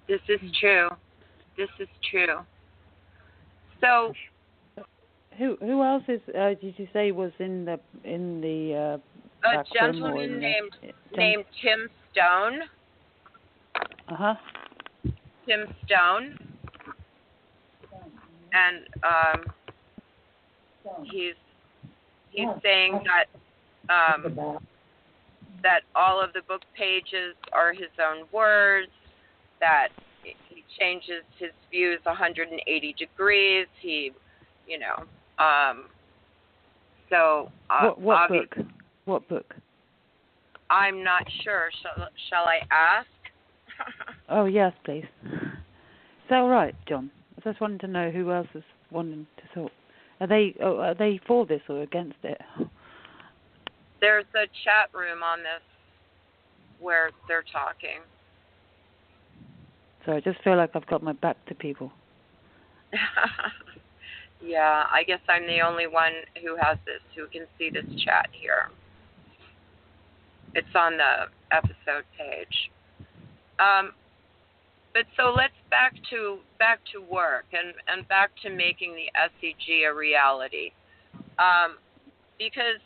This is true. So, who else is? Did you say was in the a gentleman named Tim Stone. Tim Stone, and he's saying that that all of the book pages are his own words, that he changes his views 180 degrees. He, you know, so what book? What book? I'm not sure. Shall I ask? Oh yes, please. Is that all right, John? I just wanted to know who else is wanting to talk. Are they for this or against it? There's a chat room on this where they're talking. So I just feel like I've got my back to people. Yeah, I guess I'm the only one who can see this chat here. It's on the episode page. But so let's back to work and back to making the SEG a reality. Because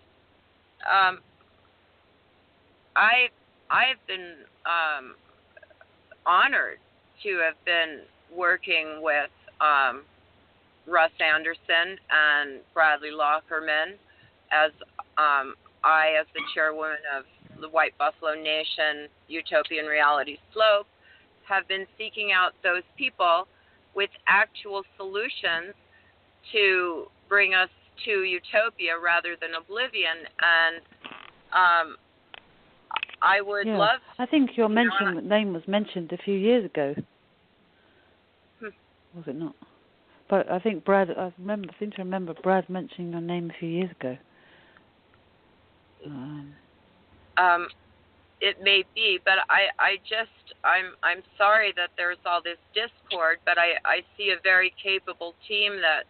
I've been honored to have been working with Russ Anderson and Bradley Lockerman as the chairwoman of the White Buffalo Nation Utopian Reality Slope, have been seeking out those people with actual solutions to bring us to utopia rather than oblivion. And I would love... I think your name was mentioned a few years ago. Was it not? But I think Brad, I seem to remember Brad mentioning your name a few years ago. It may be, but I'm sorry that there's all this discord, but I see a very capable team that's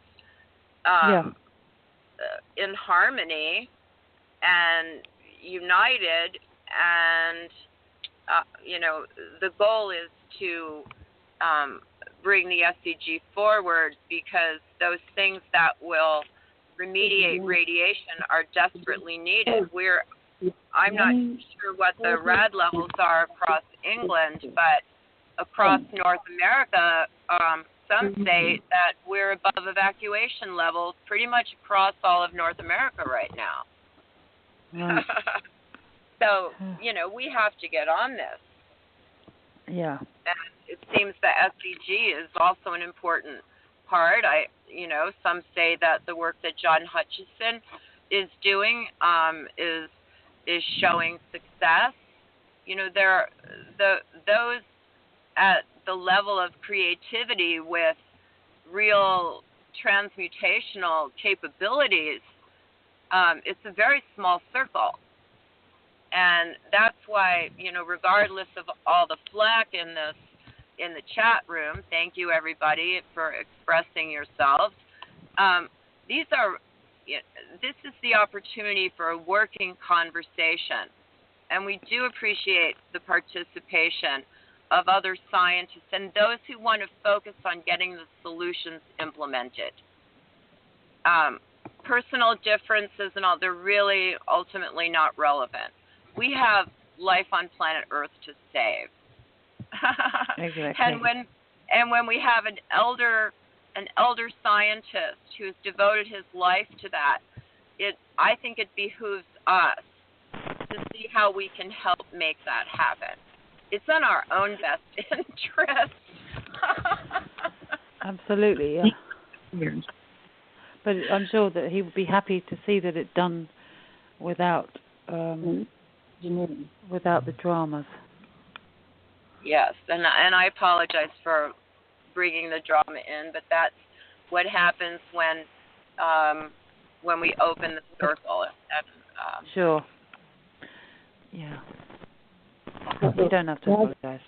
in harmony and united, and the goal is to bring the SEG forward, because those things that will remediate radiation are desperately needed. I'm not sure what the RAD levels are across England, but across North America, some say that we're above evacuation levels pretty much across all of North America right now. Right. So, we have to get on this. Yeah. And it seems that SEG is also an important part. Some say that the work that John Hutchison is doing is showing success. Those at the level of creativity with real transmutational capabilities, it's a very small circle. And that's why, regardless of all the flack in the chat room, thank you everybody for expressing yourselves. This is the opportunity for a working conversation, and we do appreciate the participation of other scientists and those who want to focus on getting the solutions implemented. Personal differences and all, they're really ultimately not relevant. We have life on planet Earth to save. Exactly. And when we have an elder scientist who's devoted his life to that, I think it behooves us to see how we can help make that happen. It's in our own best interest. Absolutely, yeah. But I'm sure that he would be happy to see that it's done without the dramas. Yes, and I apologize for bringing the drama in, but that's what happens when we open the circle. Sure. Yeah. You don't have to apologize.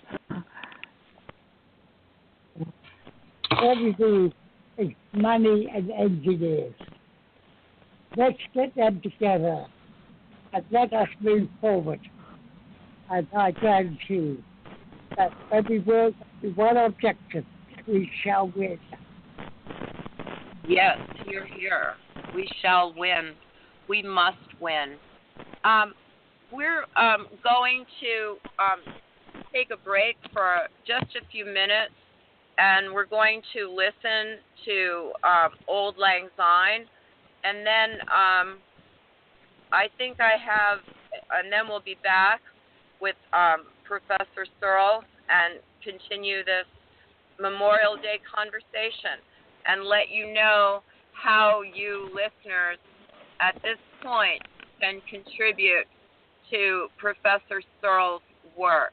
Everything is money and engineers. Let's get them together and let us move forward. And I guarantee you that when we work with one objective, we shall win. Yes, hear, hear. We shall win. We must win. We're going to take a break for just a few minutes, and we're going to listen to Old Lang Syne, and then I think I have and then we'll be back with Professor Searl and continue this Memorial Day conversation and let you know how you listeners at this point can contribute to Professor Searl's work.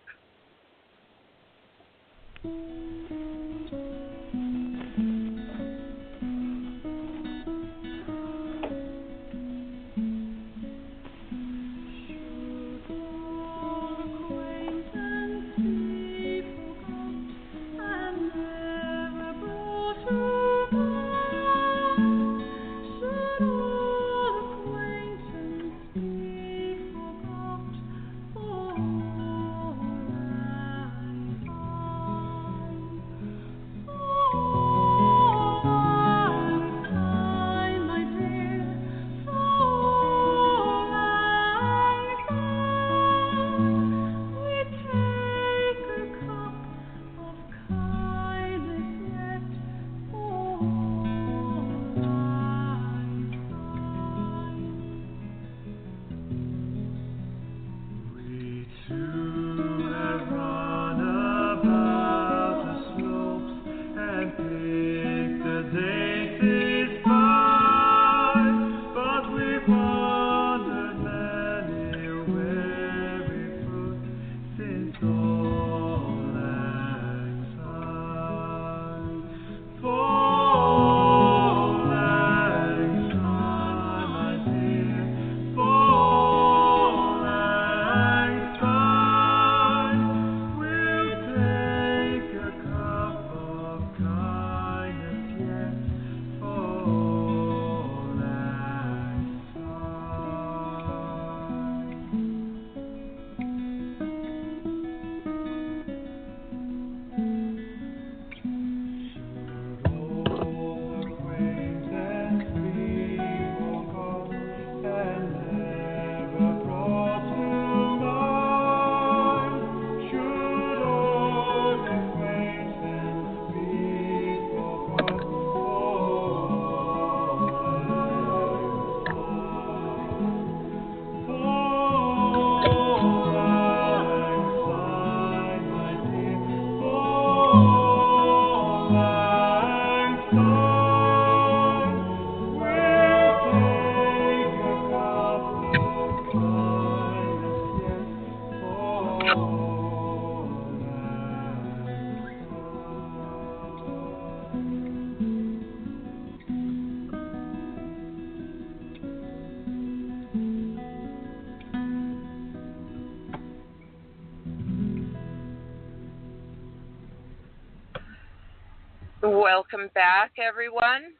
Welcome back, everyone.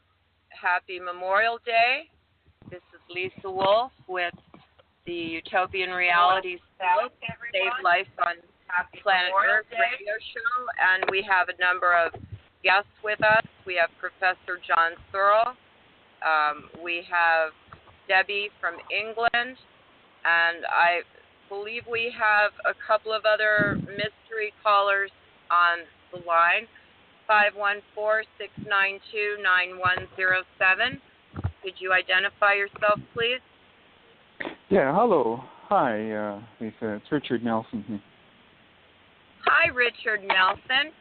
Happy Memorial Day. This is Lisa Wolf with the Utopian Realities Save Life on Planet Earth radio show, and we have a number of guests with us. We have Professor John Surl. We have Debbie from England, and I believe we have a couple of other mystery callers on the line. 514-692-9107. Could you identify yourself, please? Yeah, hello. Hi, Lisa. It's Richard Nelson here. Hi, Richard Nelson.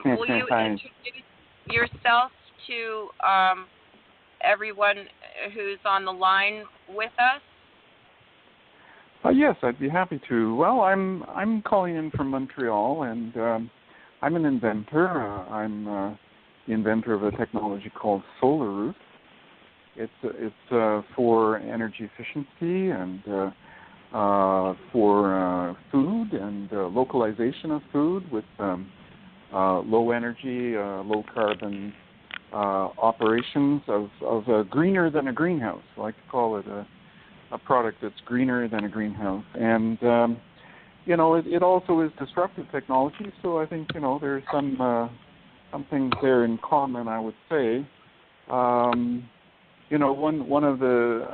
Will you introduce yourself to everyone who's on the line with us? Yes, I'd be happy to. Well, I'm calling in from Montreal, and I'm an inventor. I'm the inventor of a technology called Solar Roof. It's for energy efficiency and for food and localization of food with low energy, low carbon operations of greener than a greenhouse. I like to call it a product that's greener than a greenhouse. And it also is disruptive technology, so I think, there's some things there in common, I would say. One of the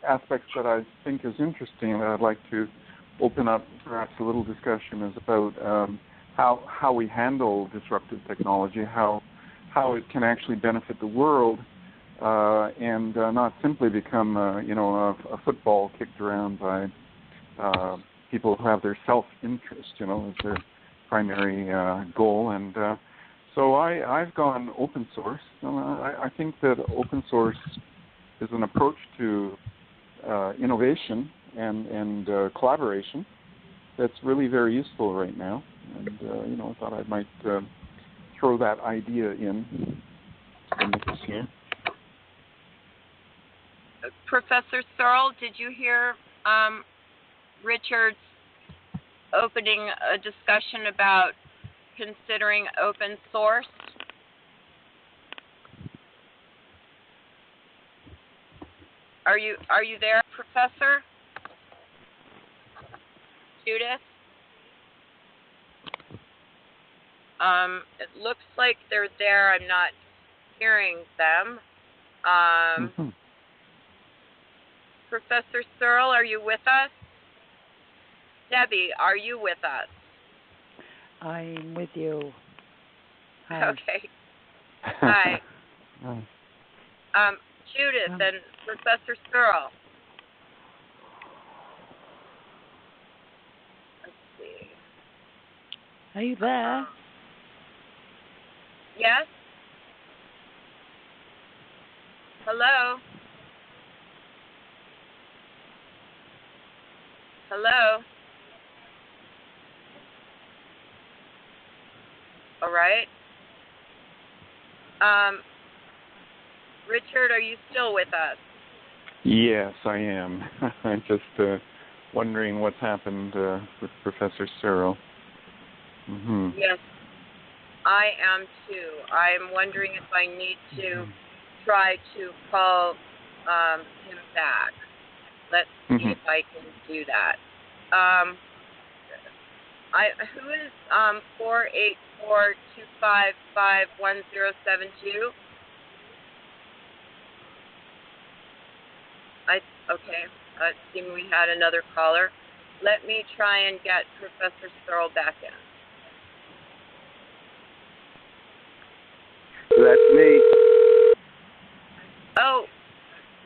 aspects that I think is interesting that I'd like to open up perhaps a little discussion is about how we handle disruptive technology, how it can actually benefit the world and not simply become, a football kicked around by people who have their self-interest, as their primary goal. And so I've gone open source. I think that open source is an approach to innovation and collaboration that's really very useful right now. And, I thought I might throw that idea in this year. Professor Searl, did you hear Richard's opening a discussion about considering open source? Are you there, Professor? Judith? It looks like they're there. I'm not hearing them. Professor Searl, are you with us? Debbie, are you with us? I'm with you. Hi. Okay. Hi. Judith and Professor Searl. Let's see. Are you there? Yes? Hello? Hello? All right. Richard, are you still with us? Yes, I am. I'm just wondering what's happened with Professor Searl. Mm-hmm. Yes, I am too. I'm wondering if I need to try to call him back. Let's see if I can do that. Who is 484-255-1072? Okay. It seemed we had another caller. Let me try and get Professor Searl back in. That's me. Oh,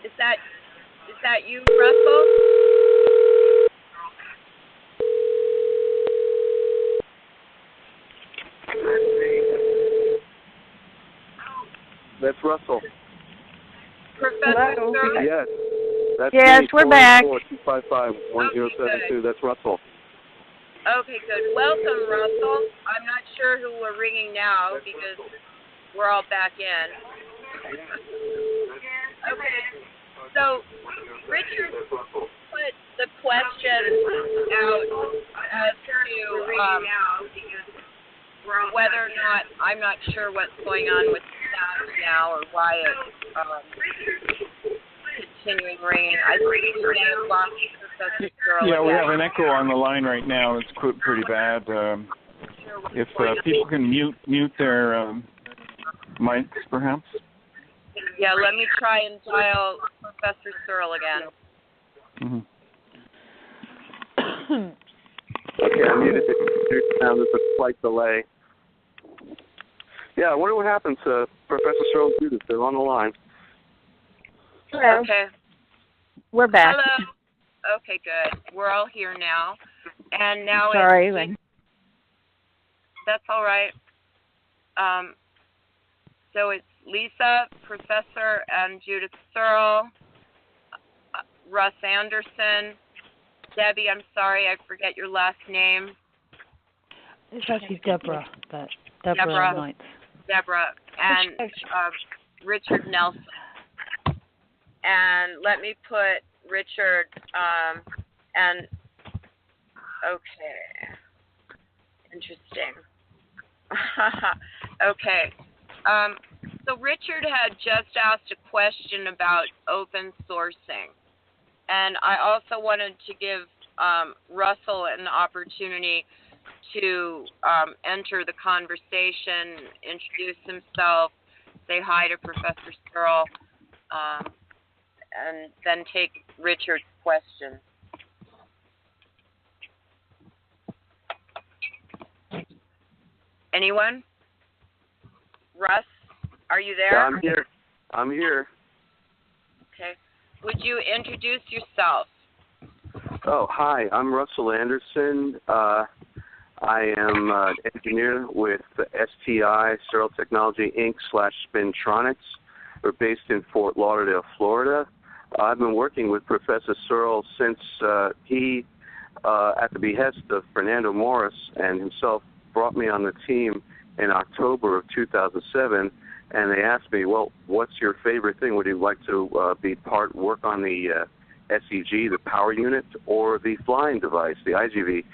is that you, Russell? That's Russell. Professor Searl? Yes. That's yes, me. we're back. 484-255-1072. That's Russell. Okay, good. Welcome, Russell. I'm not sure who we're ringing now because we're all back in. Okay. So, Richard put the question out as to whether or not, I'm not sure what's going on with the sound now or why it's continuing ringing. I think we may have lost Professor Searl. Yeah, we have an echo on the line right now. It's pretty bad. If people can mute their mics, perhaps. Yeah, let me try and dial Professor Searl again. Okay, I muted it. Now there's a slight delay. Yeah, I wonder what happens to Professor Searl and Judith. They're on the line. Hello. Okay. We're back. Hello. Okay, good. We're all here now. And now that's all right. So it's Lisa, Professor, and Judith Searl, Russ Anderson, Debbie, I'm sorry, I forget your last name. It's actually Deborah, but Deborah Knight. Deborah, and Richard Nelson. And let me put Richard, okay. Interesting. Okay. So Richard had just asked a question about open sourcing. And I also wanted to give Russell an opportunity to enter the conversation, introduce himself, say hi to Professor Searl, and then take Richard's question. Anyone? Russ, are you there? Yeah, I'm here. would you introduce yourself? Oh, hi. I'm Russell Anderson. I am an engineer with STI, Searl Technology, Inc. /Spintronics. We're based in Fort Lauderdale, Florida. I've been working with Professor Searl since he, at the behest of Fernando Morris and himself, brought me on the team in October of 2007. And they asked me, well, what's your favorite thing? Would you like to work on the SEG, the power unit, or the flying device, the IGV?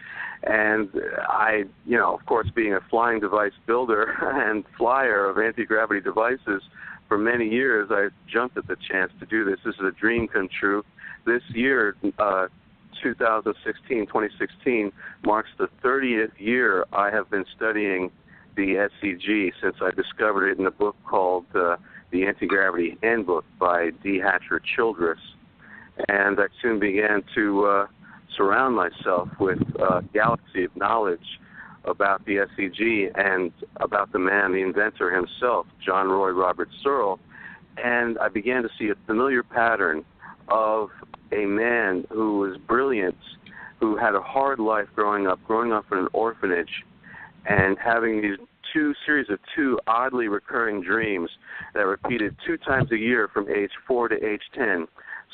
And I, of course, being a flying device builder and flyer of anti-gravity devices for many years, I jumped at the chance to do this. This is a dream come true. This year, 2016, marks the 30th year I have been studying the SEG since I discovered it in a book called The Anti-Gravity Handbook by D. Hatcher Childress. And I soon began to surround myself with a galaxy of knowledge about the SEG and about the man, the inventor himself, John Roy Robert Searl. And I began to see a familiar pattern of a man who was brilliant, who had a hard life growing up in an orphanage, and having these series of two oddly recurring dreams that repeated 2 times a year from age 4 to age 10.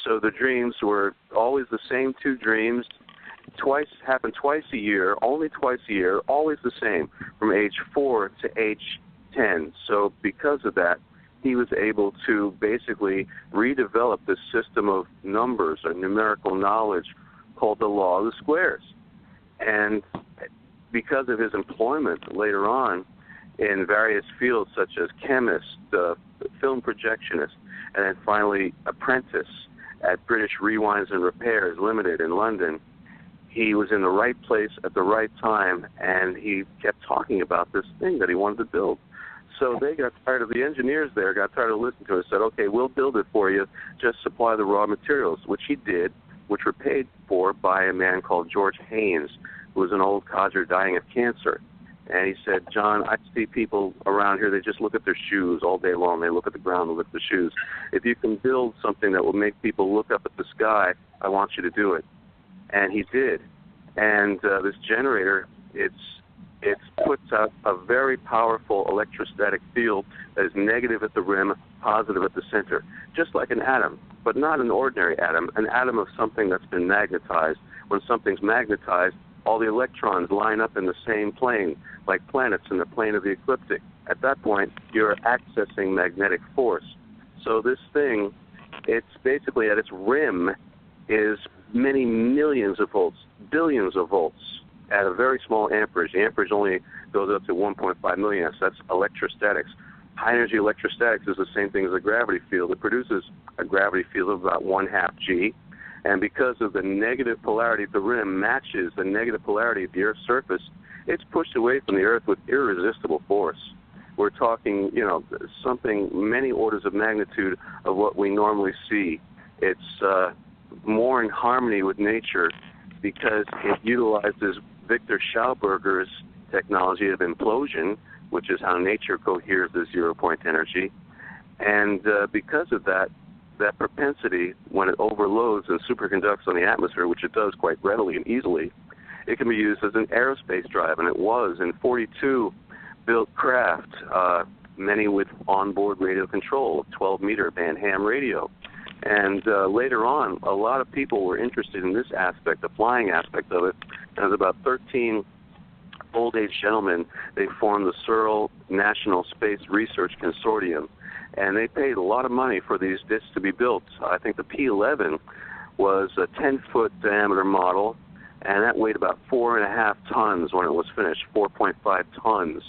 So the dreams were always the same 2 dreams, happened twice a year, only twice a year, always the same, from age 4 to age 10. So because of that, he was able to basically redevelop this system of numbers or numerical knowledge called the law of the squares. And because of his employment later on in various fields such as chemist, film projectionist, and then finally apprentice at British Rewinds and Repairs Limited in London, he was in the right place at the right time, and he kept talking about this thing that he wanted to build. So they got tired of, the engineers there got tired of listening to it and said, okay, we'll build it for you, just supply the raw materials, which he did, which were paid for by a man called George Haynes, who was an old codger dying of cancer. And he said, John, I see people around here, they just look at their shoes all day long. They look at the ground and look at the shoes. If you can build something that will make people look up at the sky, I want you to do it. And he did. And this generator, it puts out a very powerful electrostatic field that is negative at the rim, positive at the center, just like an atom, but not an ordinary atom, an atom of something that's been magnetized. When something's magnetized, all the electrons line up in the same plane, like planets in the plane of the ecliptic. At that point, you're accessing magnetic force. So this thing, it's basically at its rim is many millions of volts, billions of volts at a very small amperage. The amperage only goes up to 1.5 milliamps. That's electrostatics. High-energy electrostatics is the same thing as a gravity field. It produces a gravity field of about 1/2 G. And because of the negative polarity at the rim matches the negative polarity at the Earth's surface, it's pushed away from the Earth with irresistible force. We're talking, something many orders of magnitude of what we normally see. It's more in harmony with nature because it utilizes Victor Schauberger's technology of implosion, which is how nature coheres the zero-point energy. And because of that propensity, when it overloads and superconducts on the atmosphere, which it does quite readily and easily, it can be used as an aerospace drive, and it was in 42 built craft, many with onboard radio control, 12-meter band ham radio. And later on, a lot of people were interested in this aspect, the flying aspect of it. And there was about 13 old-age gentlemen. They formed the Searl National Space Research Consortium, and they paid a lot of money for these discs to be built. I think the P-11 was a 10-foot diameter model, and that weighed about 4.5 tons when it was finished, 4.5 tons.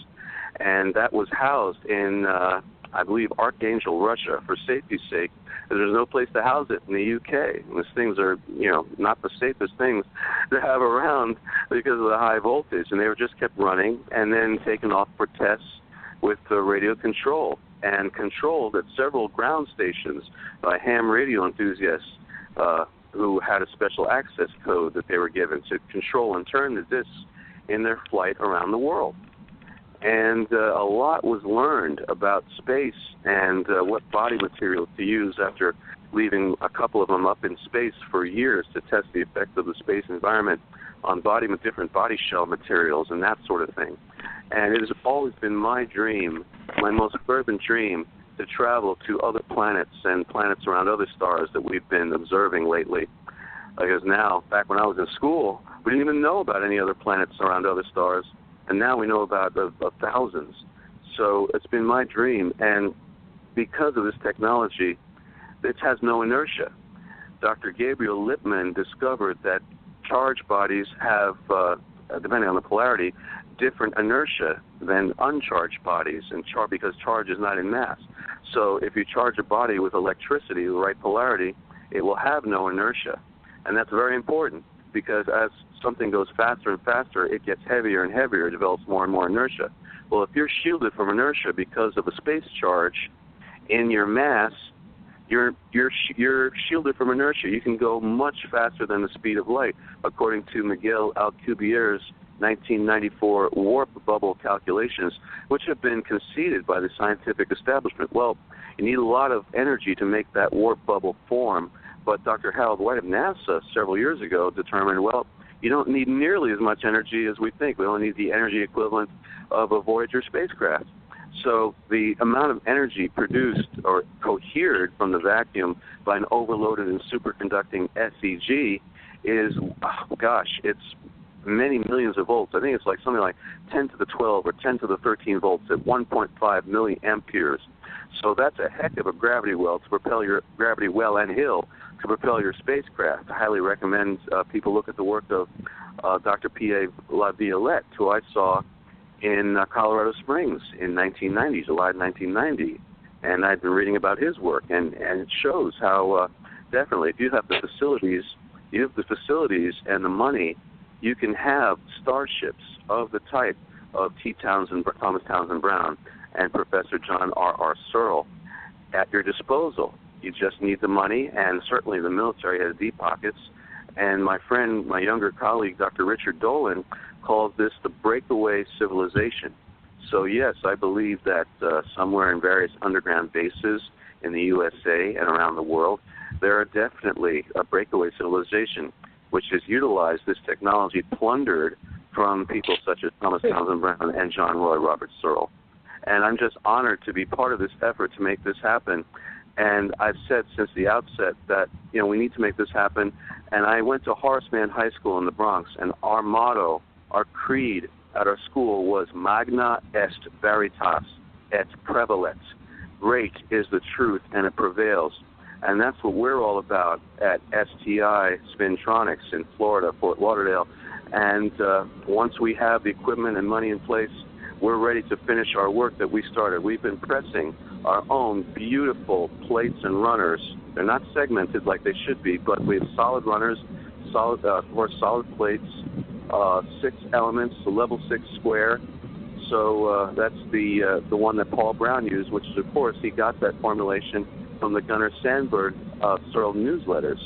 And that was housed in, I believe, Archangel, Russia, for safety's sake. There's no place to house it in the UK. And these things are, not the safest things to have around because of the high voltage. And they were just kept running and then taken off for tests with radio control and controlled at several ground stations by ham radio enthusiasts who had a special access code that they were given to control and turn the discs in their flight around the world. And a lot was learned about space and what body material to use after leaving a couple of them up in space for years to test the effects of the space environment on different body shell materials and that sort of thing. And it has always been my dream, my most fervent dream, to travel to other planets and planets around other stars that we've been observing lately. Because now, back when I was in school, we didn't even know about any other planets around other stars, and now we know about thousands. So it's been my dream, and because of this technology, it has no inertia. Dr. Gabriel Lippmann discovered that charged bodies have, depending on the polarity, different inertia than uncharged bodies, and because charge is not in mass. So if you charge a body with electricity, the right polarity, it will have no inertia. And that's very important, because as something goes faster and faster, it gets heavier and heavier, it develops more and more inertia. Well, if you're shielded from inertia because of a space charge in your mass, you're shielded from inertia. You can go much faster than the speed of light, according to Miguel Alcubierre's 1994 warp bubble calculations, which have been conceded by the scientific establishment. Well, you need a lot of energy to make that warp bubble form, but Dr. Harold White of NASA several years ago determined, well, you don't need nearly as much energy as we think. We only need the energy equivalent of a Voyager spacecraft. So the amount of energy produced or cohered from the vacuum by an overloaded and superconducting SEG is, it's many millions of volts. I think it's like something like 10 to the 12 or 10 to the 13 volts at 1.5 milliamperes. So that's a heck of a gravity well to propel your gravity well and hill to propel your spacecraft. I highly recommend people look at the work of Dr. P.A. LaViolette, who I saw in Colorado Springs in 1990, July 1990. And I've been reading about his work, and it shows how definitely if you have the facilities and the money, you can have starships of the type of Thomas Townsend Brown and Professor John R. Surl at your disposal. You just need the money, and certainly the military has deep pockets. And my friend, my younger colleague, Dr. Richard Dolan, calls this the breakaway civilization. So yes, I believe that somewhere in various underground bases in the USA and around the world, there are definitely a breakaway civilization which has utilized this technology plundered from people such as Thomas Townsend Brown and John Roy Robert Searl. And I'm just honored to be part of this effort to make this happen. And I've said since the outset that, we need to make this happen. And I went to Horace Mann High School in the Bronx, and our motto, our creed at our school was Magna est veritas et prevalet. Great is the truth, and it prevails. And that's what we're all about at STI Spintronics in Florida, Fort Lauderdale. And once we have the equipment and money in place, we're ready to finish our work that we started. We've been pressing our own beautiful plates and runners. They're not segmented like they should be, but we have solid runners, solid plates, 6 elements, a level 6 square. So that's the one that Paul Brown used, which is, of course, he got that formulation from the Gunnar Sandberg Searl newsletters,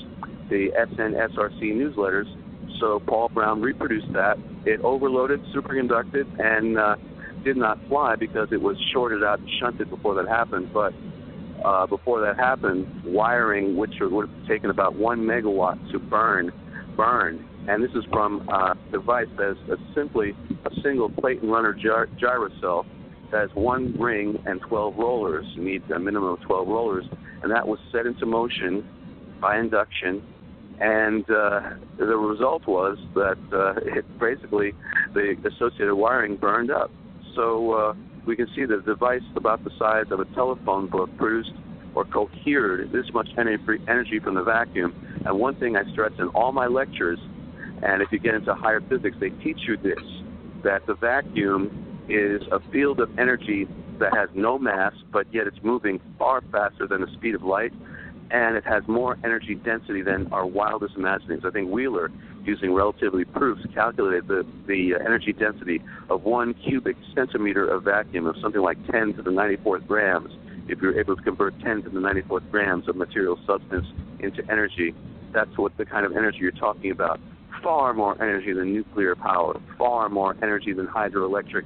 the SNSRC newsletters. So Paul Brown reproduced that. It overloaded, superconducted, and did not fly because it was shorted out and shunted before that happened. But before that happened, wiring, which would have taken about 1 megawatt to burn. And this is from a device that is simply a single plate and runner gyrocell that has 1 ring and 12 rollers. You need a minimum of 12 rollers. And that was set into motion by induction. And the result was that the associated wiring burned up. So we can see that a device about the size of a telephone book produced or cohered this much energy from the vacuum. And one thing I stress in all my lectures, and if you get into higher physics, they teach you this, that the vacuum is a field of energy that has no mass, but yet it's moving far faster than the speed of light, and it has more energy density than our wildest imaginings. I think Wheeler, using relativity proofs, calculated the energy density of 1 cubic centimeter of vacuum of something like 10 to the 94th grams. If you're able to convert 10 to the 94th grams of material substance into energy, that's what the kind of energy you're talking about. Far more energy than nuclear power, far more energy than hydroelectric,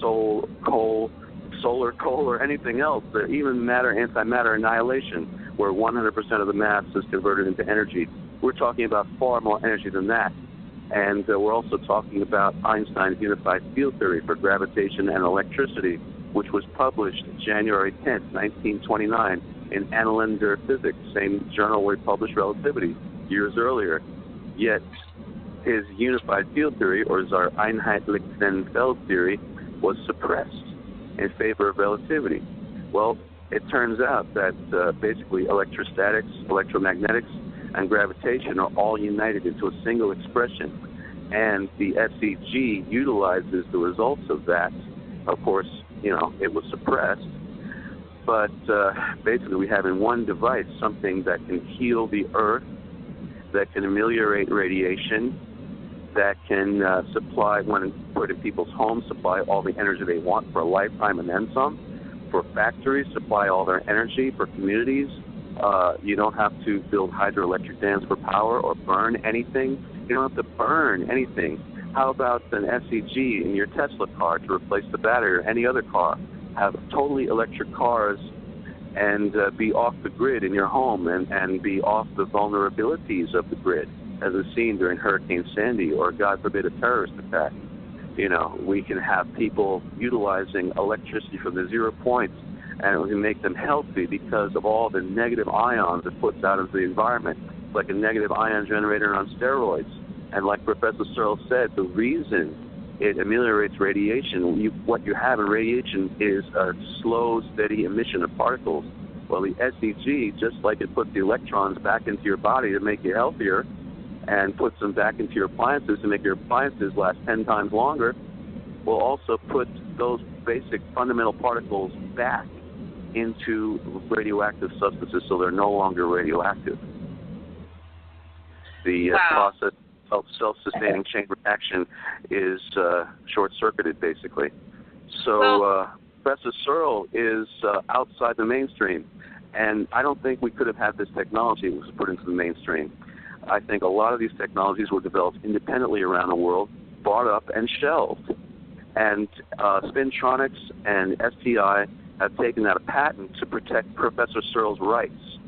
solar, coal, or anything else, even matter, antimatter annihilation where 100% of the mass is converted into energy. We're talking about far more energy than that. And we're also talking about Einstein's unified field theory for gravitation and electricity, which was published January 10th, 1929 in Annalen der Physik, same journal where he published relativity years earlier. Yet his unified field theory, or his Einheitlichen Feld theory, was suppressed in favor of relativity. Well, it turns out that basically electrostatics, electromagnetics, and gravitation are all united into a single expression. And the SEG utilizes the results of that. Of course, it was suppressed. But basically we have in one device something that can heal the earth, that can ameliorate radiation, that can supply, when put in people's homes, supply all the energy they want for a lifetime and then some. For factories, supply all their energy. For communities, you don't have to build hydroelectric dams for power or burn anything. You don't have to burn anything. How about an SEG in your Tesla car to replace the battery, or any other car? Have totally electric cars and be off the grid in your home and be off the vulnerabilities of the grid, as is seen during Hurricane Sandy or, God forbid, a terrorist attack. We can have people utilizing electricity from the 0 points, and we can make them healthy because of all the negative ions it puts out into the environment, like a negative ion generator on steroids. And like Professor Searl said, the reason it ameliorates radiation, what you have in radiation is a slow, steady emission of particles. Well, the SEG, just like it puts the electrons back into your body to make you healthier, and puts them back into your appliances to make your appliances last 10 times longer, will also put those basic fundamental particles back into radioactive substances so they're no longer radioactive. The process of self-sustaining chain reaction is short-circuited, basically. So Professor Searl is outside the mainstream, and I don't think we could have had this technology if it was put into the mainstream. I think a lot of these technologies were developed independently around the world, brought up and shelved. And Spintronics and STI have taken out a patent to protect Professor Searl's rights,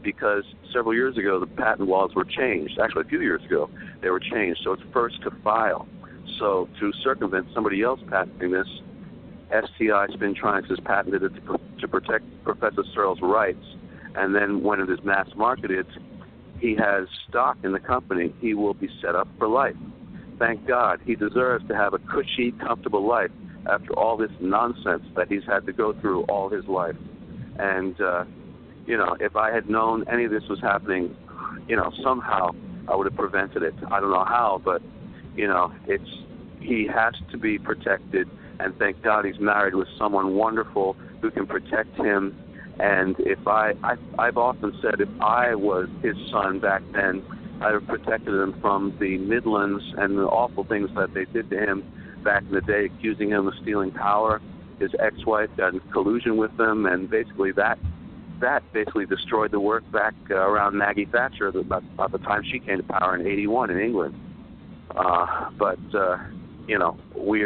because several years ago the patent laws were changed. Actually, a few years ago they were changed, so it's first to file. So to circumvent somebody else patenting this, STI Spintronics has patented it to protect Professor Searl's rights. And then when it is mass marketed, he has stock in the company, he will be set up for life. Thank God. He deserves to have a cushy, comfortable life after all this nonsense that he's had to go through all his life. And, if I had known any of this was happening, somehow I would have prevented it. I don't know how, but, he has to be protected. And thank God he's married with someone wonderful who can protect him. And if I've often said if I was his son back then, I'd have protected him from the Midlands and the awful things that they did to him back in the day, accusing him of stealing power. His ex-wife got in collusion with him, and basically that basically destroyed the work back around Maggie Thatcher about the time she came to power in '81 in England. We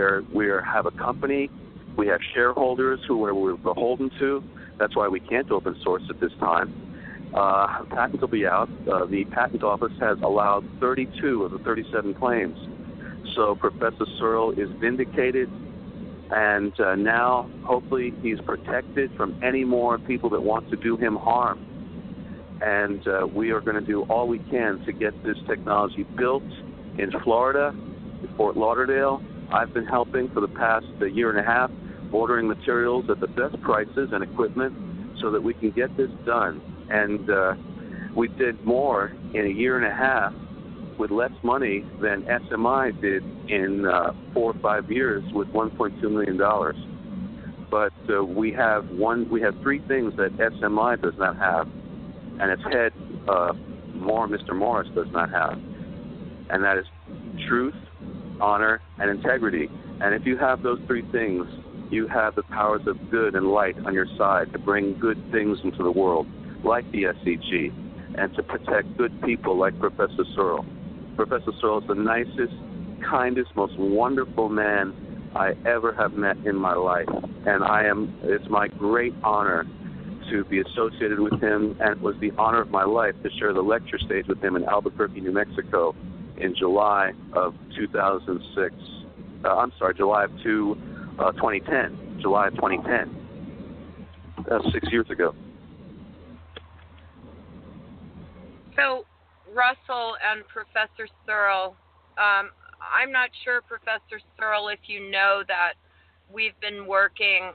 have a company, we have shareholders who we're beholden to. That's why we can't open source at this time. Patents will be out. The Patent Office has allowed 32 of the 37 claims. So Professor Searl is vindicated, and now hopefully he's protected from any more people that want to do him harm. And we are going to do all we can to get this technology built in Florida, in Fort Lauderdale. I've been helping for the past year and a half, ordering materials at the best prices and equipment so that we can get this done. And we did more in a year and a half with less money than SMI did in 4 or 5 years with $1.2 million. But we have 3 things that SMI does not have, and its head, Mr. Morris, does not have. And that is truth, honor, and integrity. And if you have those 3 things, you have the powers of good and light on your side to bring good things into the world, like the SEG, and to protect good people like Professor Searl. Professor Searl is the nicest, kindest, most wonderful man I ever have met in my life. And it's my great honor to be associated with him, and it was the honor of my life to share the lecture stage with him in Albuquerque, New Mexico in July of 2006. July of 2010. July of 2010. 6 years ago. So, Russell and Professor Searl, I'm not sure, Professor Searl, if you know that we've been working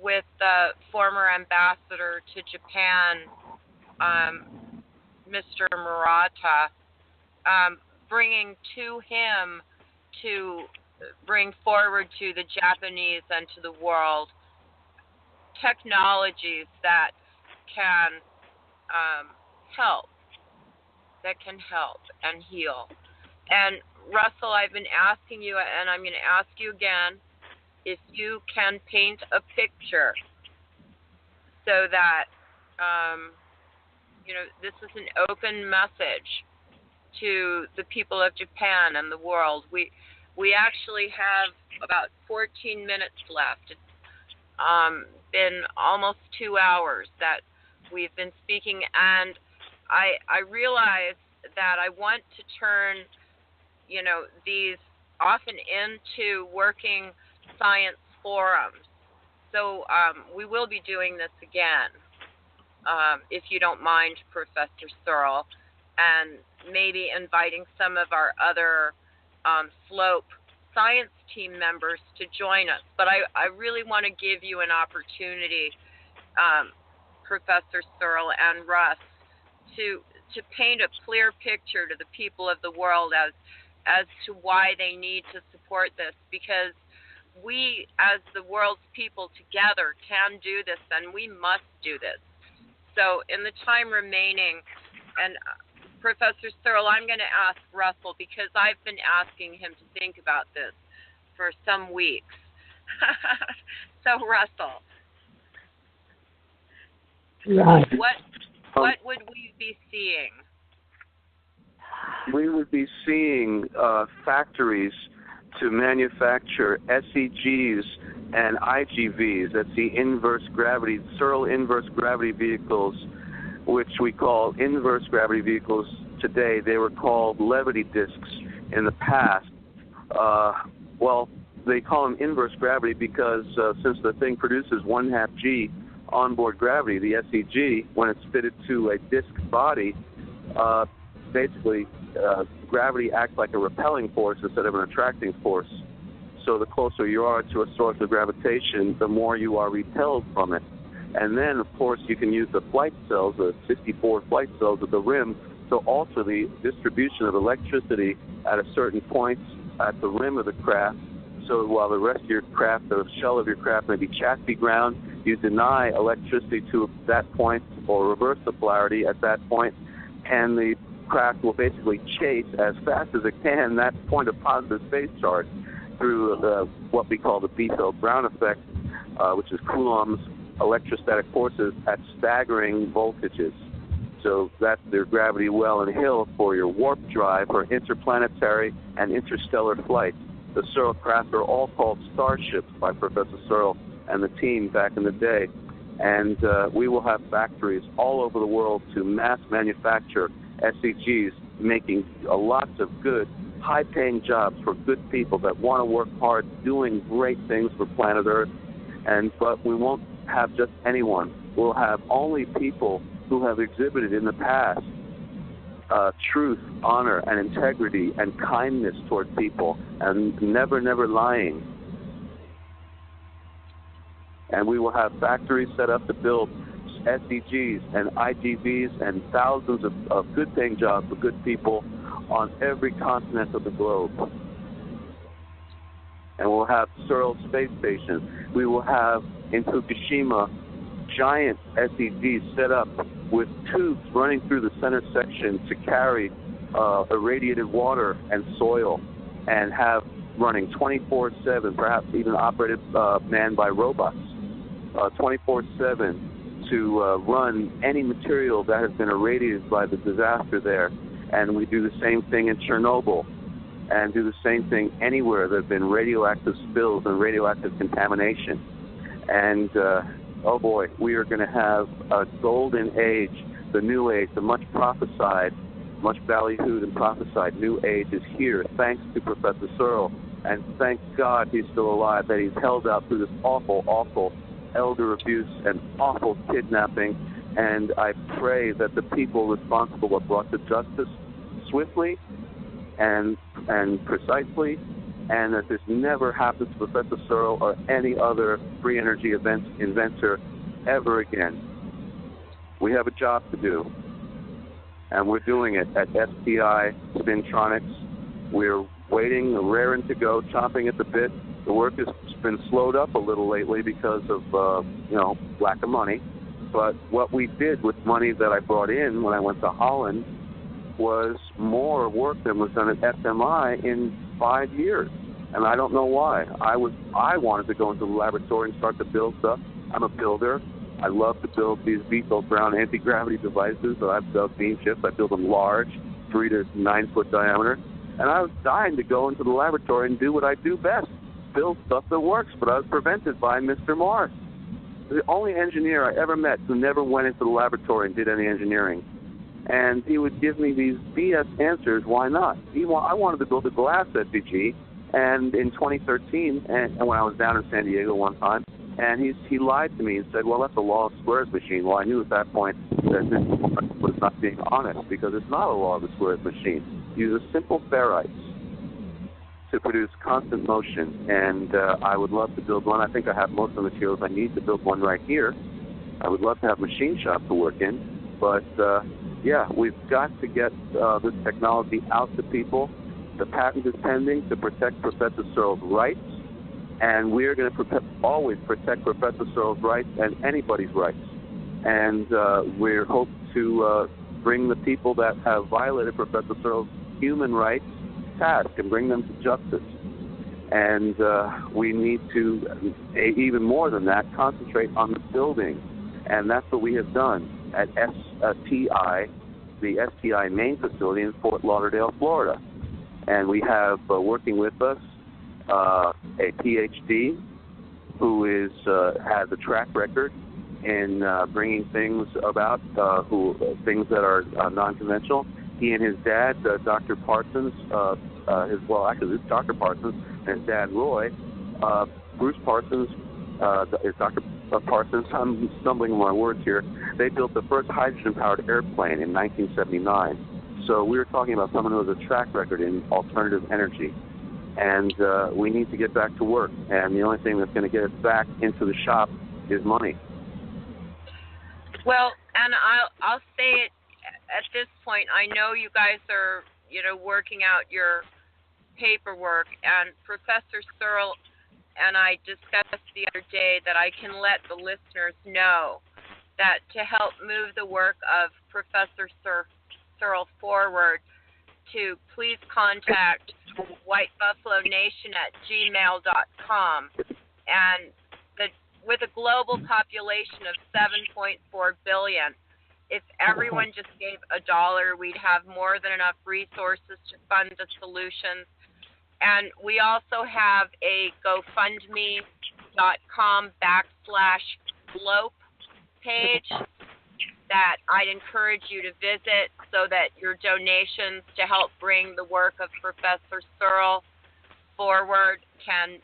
with the former ambassador to Japan, Mr. Murata, bringing to him to bring forward to the Japanese and to the world technologies that can help and heal. And Russell, I've been asking you, and I'm going to ask you again, if you can paint a picture so that, this is an open message to the people of Japan and the world. We actually have about 14 minutes left. It's been almost 2 hours that we've been speaking, and I realize that I want to turn, these often into working science forums. So we will be doing this again, if you don't mind, Professor Searl, and maybe inviting some of our other SLOPE science team members to join us. But I really want to give you an opportunity, Professor Searl and Russ, to paint a clear picture to the people of the world as to why they need to support this, because we as the world's people together can do this, and we must do this. So in the time remaining, and Professor Searl, I'm going to ask Russell, because I've been asking him to think about this for some weeks. So Russell, Right. What would we be seeing? We would be seeing factories to manufacture SEGs and IGVs. That's the Searl inverse gravity vehicles, which we call inverse gravity vehicles today. They were called levity discs in the past. They call them inverse gravity because since the thing produces 1/2 G onboard gravity, the SEG, when it's fitted to a disc body, basically gravity acts like a repelling force instead of an attracting force. So the closer you are to a source of gravitation, the more you are repelled from it. And then, of course, you can use the flight cells, the 64 flight cells at the rim, to alter the distribution of electricity at a certain point at the rim of the craft. So while the rest of your craft, the shell of your craft, may be chassis ground, you deny electricity to that point or reverse the polarity at that point, and the craft will basically chase as fast as it can that point of positive space charge through what we call the Biefeld-Brown effect, which is Coulomb's electrostatic forces at staggering voltages. So that's their gravity well and hill for your warp drive for interplanetary and interstellar flight. The Searl craft are all called starships by Professor Searl and the team back in the day. And we will have factories all over the world to mass manufacture SEGs, making lots of good, high-paying jobs for good people that want to work hard, doing great things for planet Earth. But we won't have just anyone. We'll have only people who have exhibited in the past truth, honor, and integrity, and kindness toward people, and never lying. And we will have factories set up to build SEGs and IGVs and thousands of good-paying jobs for good people on every continent of the globe. And we'll have Searl Space Station. We will have, in Fukushima, giant SEGs set up with tubes running through the center section to carry irradiated water and soil, and have running 24/7, perhaps even operated manned by robots, 24/7 to run any material that has been irradiated by the disaster there. And we do the same thing in Chernobyl, and do the same thing anywhere there have been radioactive spills and radioactive contamination. And oh boy, we are going to have a golden age, the new age, the much prophesied, much ballyhooed and prophesied new age is here, thanks to Professor Searl. And thank God he's still alive, that he's held out through this awful, awful elder abuse and awful kidnapping. And I pray that the people responsible are brought to justice swiftly and precisely, and that this never happens to Professor Searl or any other free energy inventor ever again. We have a job to do, and we're doing it at STI Spintronics. We're waiting, raring to go, chomping at the bit. The work has been slowed up a little lately because of lack of money. But what we did with money that I brought in when I went to Holland was more work than was done at SMI in 5 years. And I don't know why. I wanted to go into the laboratory and start to build stuff. I'm a builder. I love to build these Beatles Brown anti-gravity devices. So I've built beam ships. I build them large, 3 to 9 foot diameter. And I was dying to go into the laboratory and do what I do best, build stuff that works. But I was prevented by Mr. Morris, the only engineer I ever met who never went into the laboratory and did any engineering. And he would give me these BS answers, why not? I wanted to build a glass SVG, and in 2013, and when I was down in San Diego one time, and he lied to me and said, well, that's a law of squares machine. Well, I knew at that point that this was not being honest, because it's not a law of the squares machine. Use a simple ferrite to produce constant motion, and I would love to build one. I think I have most of the materials I need to build one right here. I would love to have a machine shop to work in, but we've got to get this technology out to people. The patent is pending to protect Professor Searl's rights, and we're going to always protect Professor Searl's rights and anybody's rights. And we hope to bring the people that have violated Professor Searl's human rights task and bring them to justice. And we need to, even more than that, concentrate on the building. And that's what we have done at STI, the STI main facility in Fort Lauderdale, Florida. And we have working with us a PhD who has a track record in bringing things about, things that are non-conventional. He and his dad, Dr. Parsons, it's Dr. Parsons and his dad, Roy. Bruce Parsons is Dr. Parsons. I'm stumbling on my words here. They built the first hydrogen-powered airplane in 1979. So we were talking about someone who has a track record in alternative energy. And we need to get back to work. And the only thing that's going to get us back into the shop is money. Well, and I'll say it at this point. I know you guys are, working out your paperwork. And Professor Searl and I discussed the other day that I can let the listeners know that to help move the work of Professor Searl forward, to please contact whitebuffalonation@gmail.com. And with a global population of 7.4 billion, if everyone just gave $1, we'd have more than enough resources to fund the solutions. And we also have a GoFundMe.com/slope page that I'd encourage you to visit so that your donations to help bring the work of Professor Searl forward can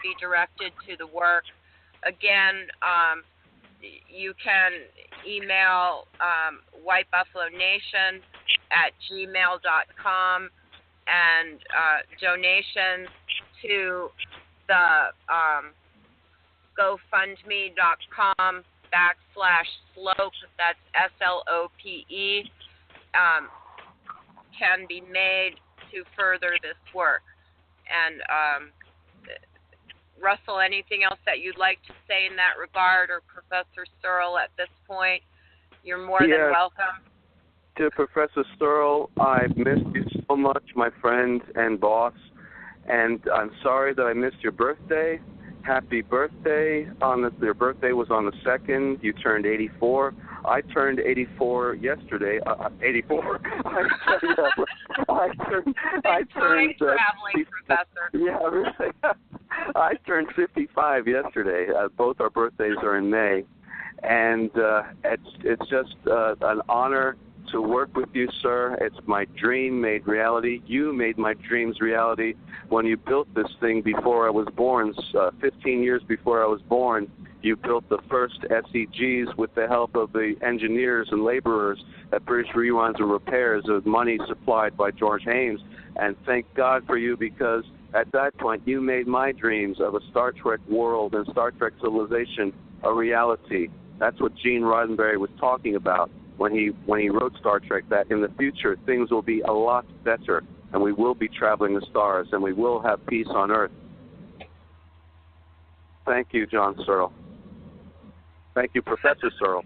be directed to the work. Again, you can email whitebuffalonation@gmail.com, and donations to the GoFundMe.com/slope, that's SLOPE, can be made to further this work. And Russell, anything else that you'd like to say in that regard, or Professor Searl at this point? You're more than welcome. To Professor Searl, I've missed you so much, my friend and boss, and I'm sorry that I missed your birthday. Happy birthday. Your birthday was on the 2nd. You turned 84. I turned 84 yesterday. 84. I turned traveling, Professor. Yeah, really. I turned 55 yesterday. Both our birthdays are in May. And it's just an honor to work with you, sir. It's my dream made reality. You made my dreams reality when you built this thing before I was born, 15 years before I was born. You built the first SEGs with the help of the engineers and laborers at British Rewinds and Repairs with money supplied by George Ames. And thank God for you, because at that point you made my dreams of a Star Trek world and Star Trek civilization a reality. That's what Gene Roddenberry was talking about when he wrote Star Trek, that in the future things will be a lot better and we will be traveling the stars and we will have peace on Earth. Thank you, John Surl. Thank you, Professor Searl.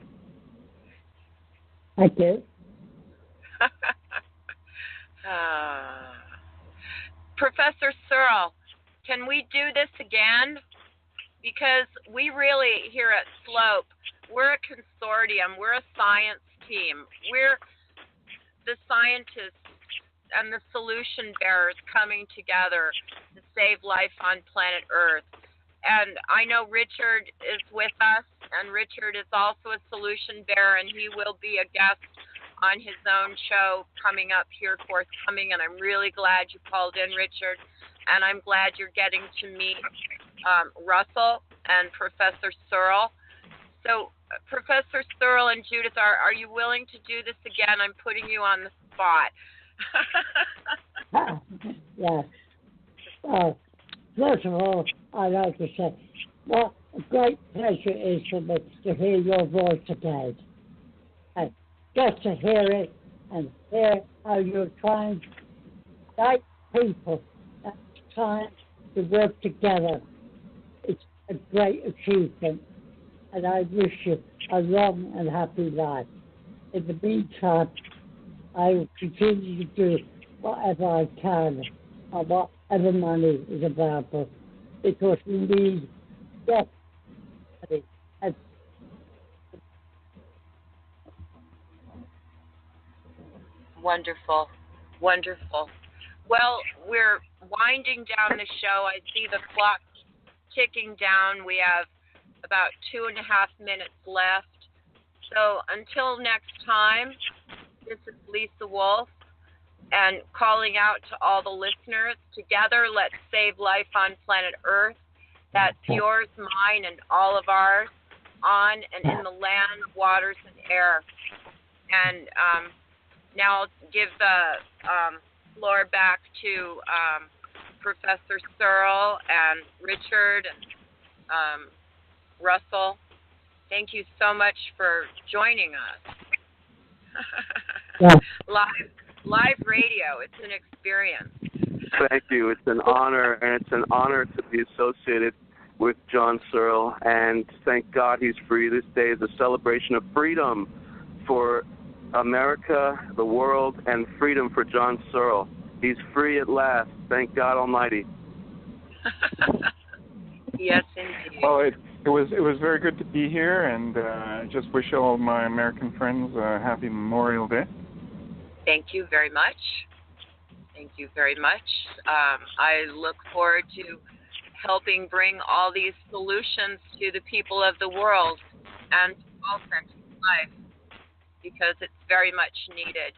Thank you. Professor Searl, can we do this again? Because we really, here at Slope, we're a consortium. We're a science team. We're the scientists and the solution bearers coming together to save life on planet Earth. And I know Richard is with us, and Richard is also a solution bearer, and he will be a guest on his own show coming up here forthcoming. And I'm really glad you called in, Richard, and I'm glad you're getting to meet Russell and Professor Searl. So, Professor Searl and Judith, are you willing to do this again? I'm putting you on the spot. Yes. First of all, I'd like to say what a great pleasure it is for me to hear your voice again. And just to hear it and hear how you're trying to guide people and trying to work together. It's a great achievement, and I wish you a long and happy life. In the meantime, I will continue to do whatever I can and whatever money is available, because we need that money. Wonderful, wonderful. Well, we're winding down the show. I see the clock ticking down. We have about 2.5 minutes left. So until next time, this is Lisa Wolf, and calling out to all the listeners. Together, let's save life on planet Earth. That's yours, mine, and all of ours, on and in the land, waters, and air. And now I'll give the floor back to Professor Searl and Richard and Russell. Thank you so much for joining us. Yeah. Live radio, it's an experience. Thank you. It's an honor, and it's an honor to be associated with John Surl. And thank God he's free. This day is a celebration of freedom for America, the world, and freedom for John Surl. He's free at last. Thank God Almighty. Yes, indeed. Well, it was very good to be here, and I just wish all my American friends a happy Memorial Day. Thank you very much. Thank you very much. I look forward to helping bring all these solutions to the people of the world and to all sense of life, because it's very much needed.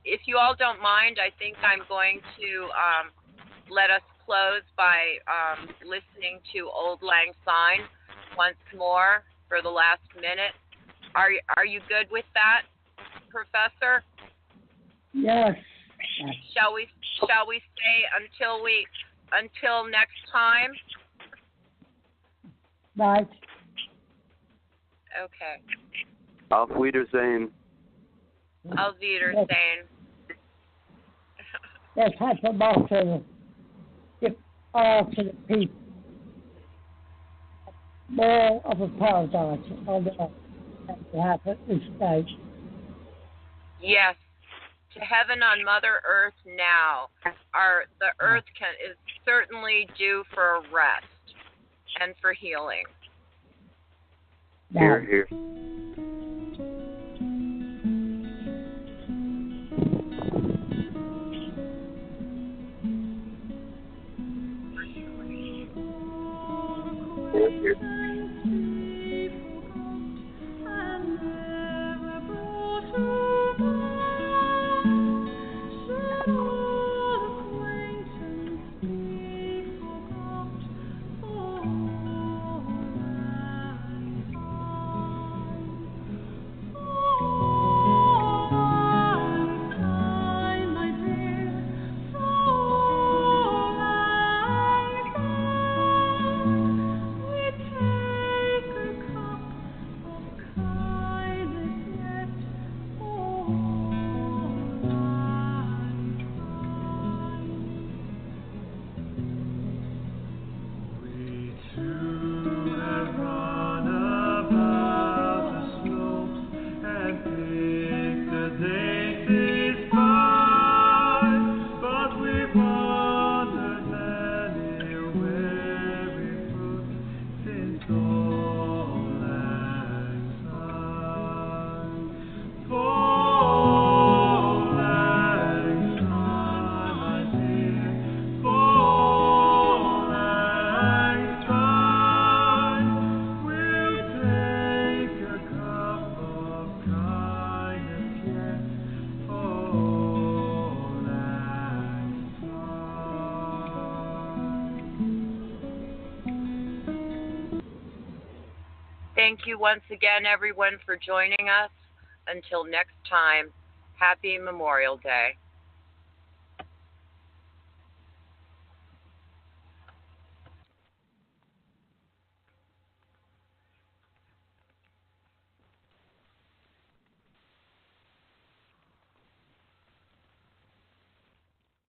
If you all don't mind, I think I'm going to let us close by listening to Old Lang Syne once more for the last minute. Are you good with that, Professor? Yes. Shall we say until next time? Right. Okay. Auf Wiedersehen. Auf Wiedersehen. Let's have a motto. Give all to the people. More of a paradise on the earth than we have at this stage. Yes. To heaven on Mother Earth now. The earth is certainly due for a rest and for healing. Here, here. Here, here. Thank you once again, everyone, for joining us. Until next time, happy Memorial Day.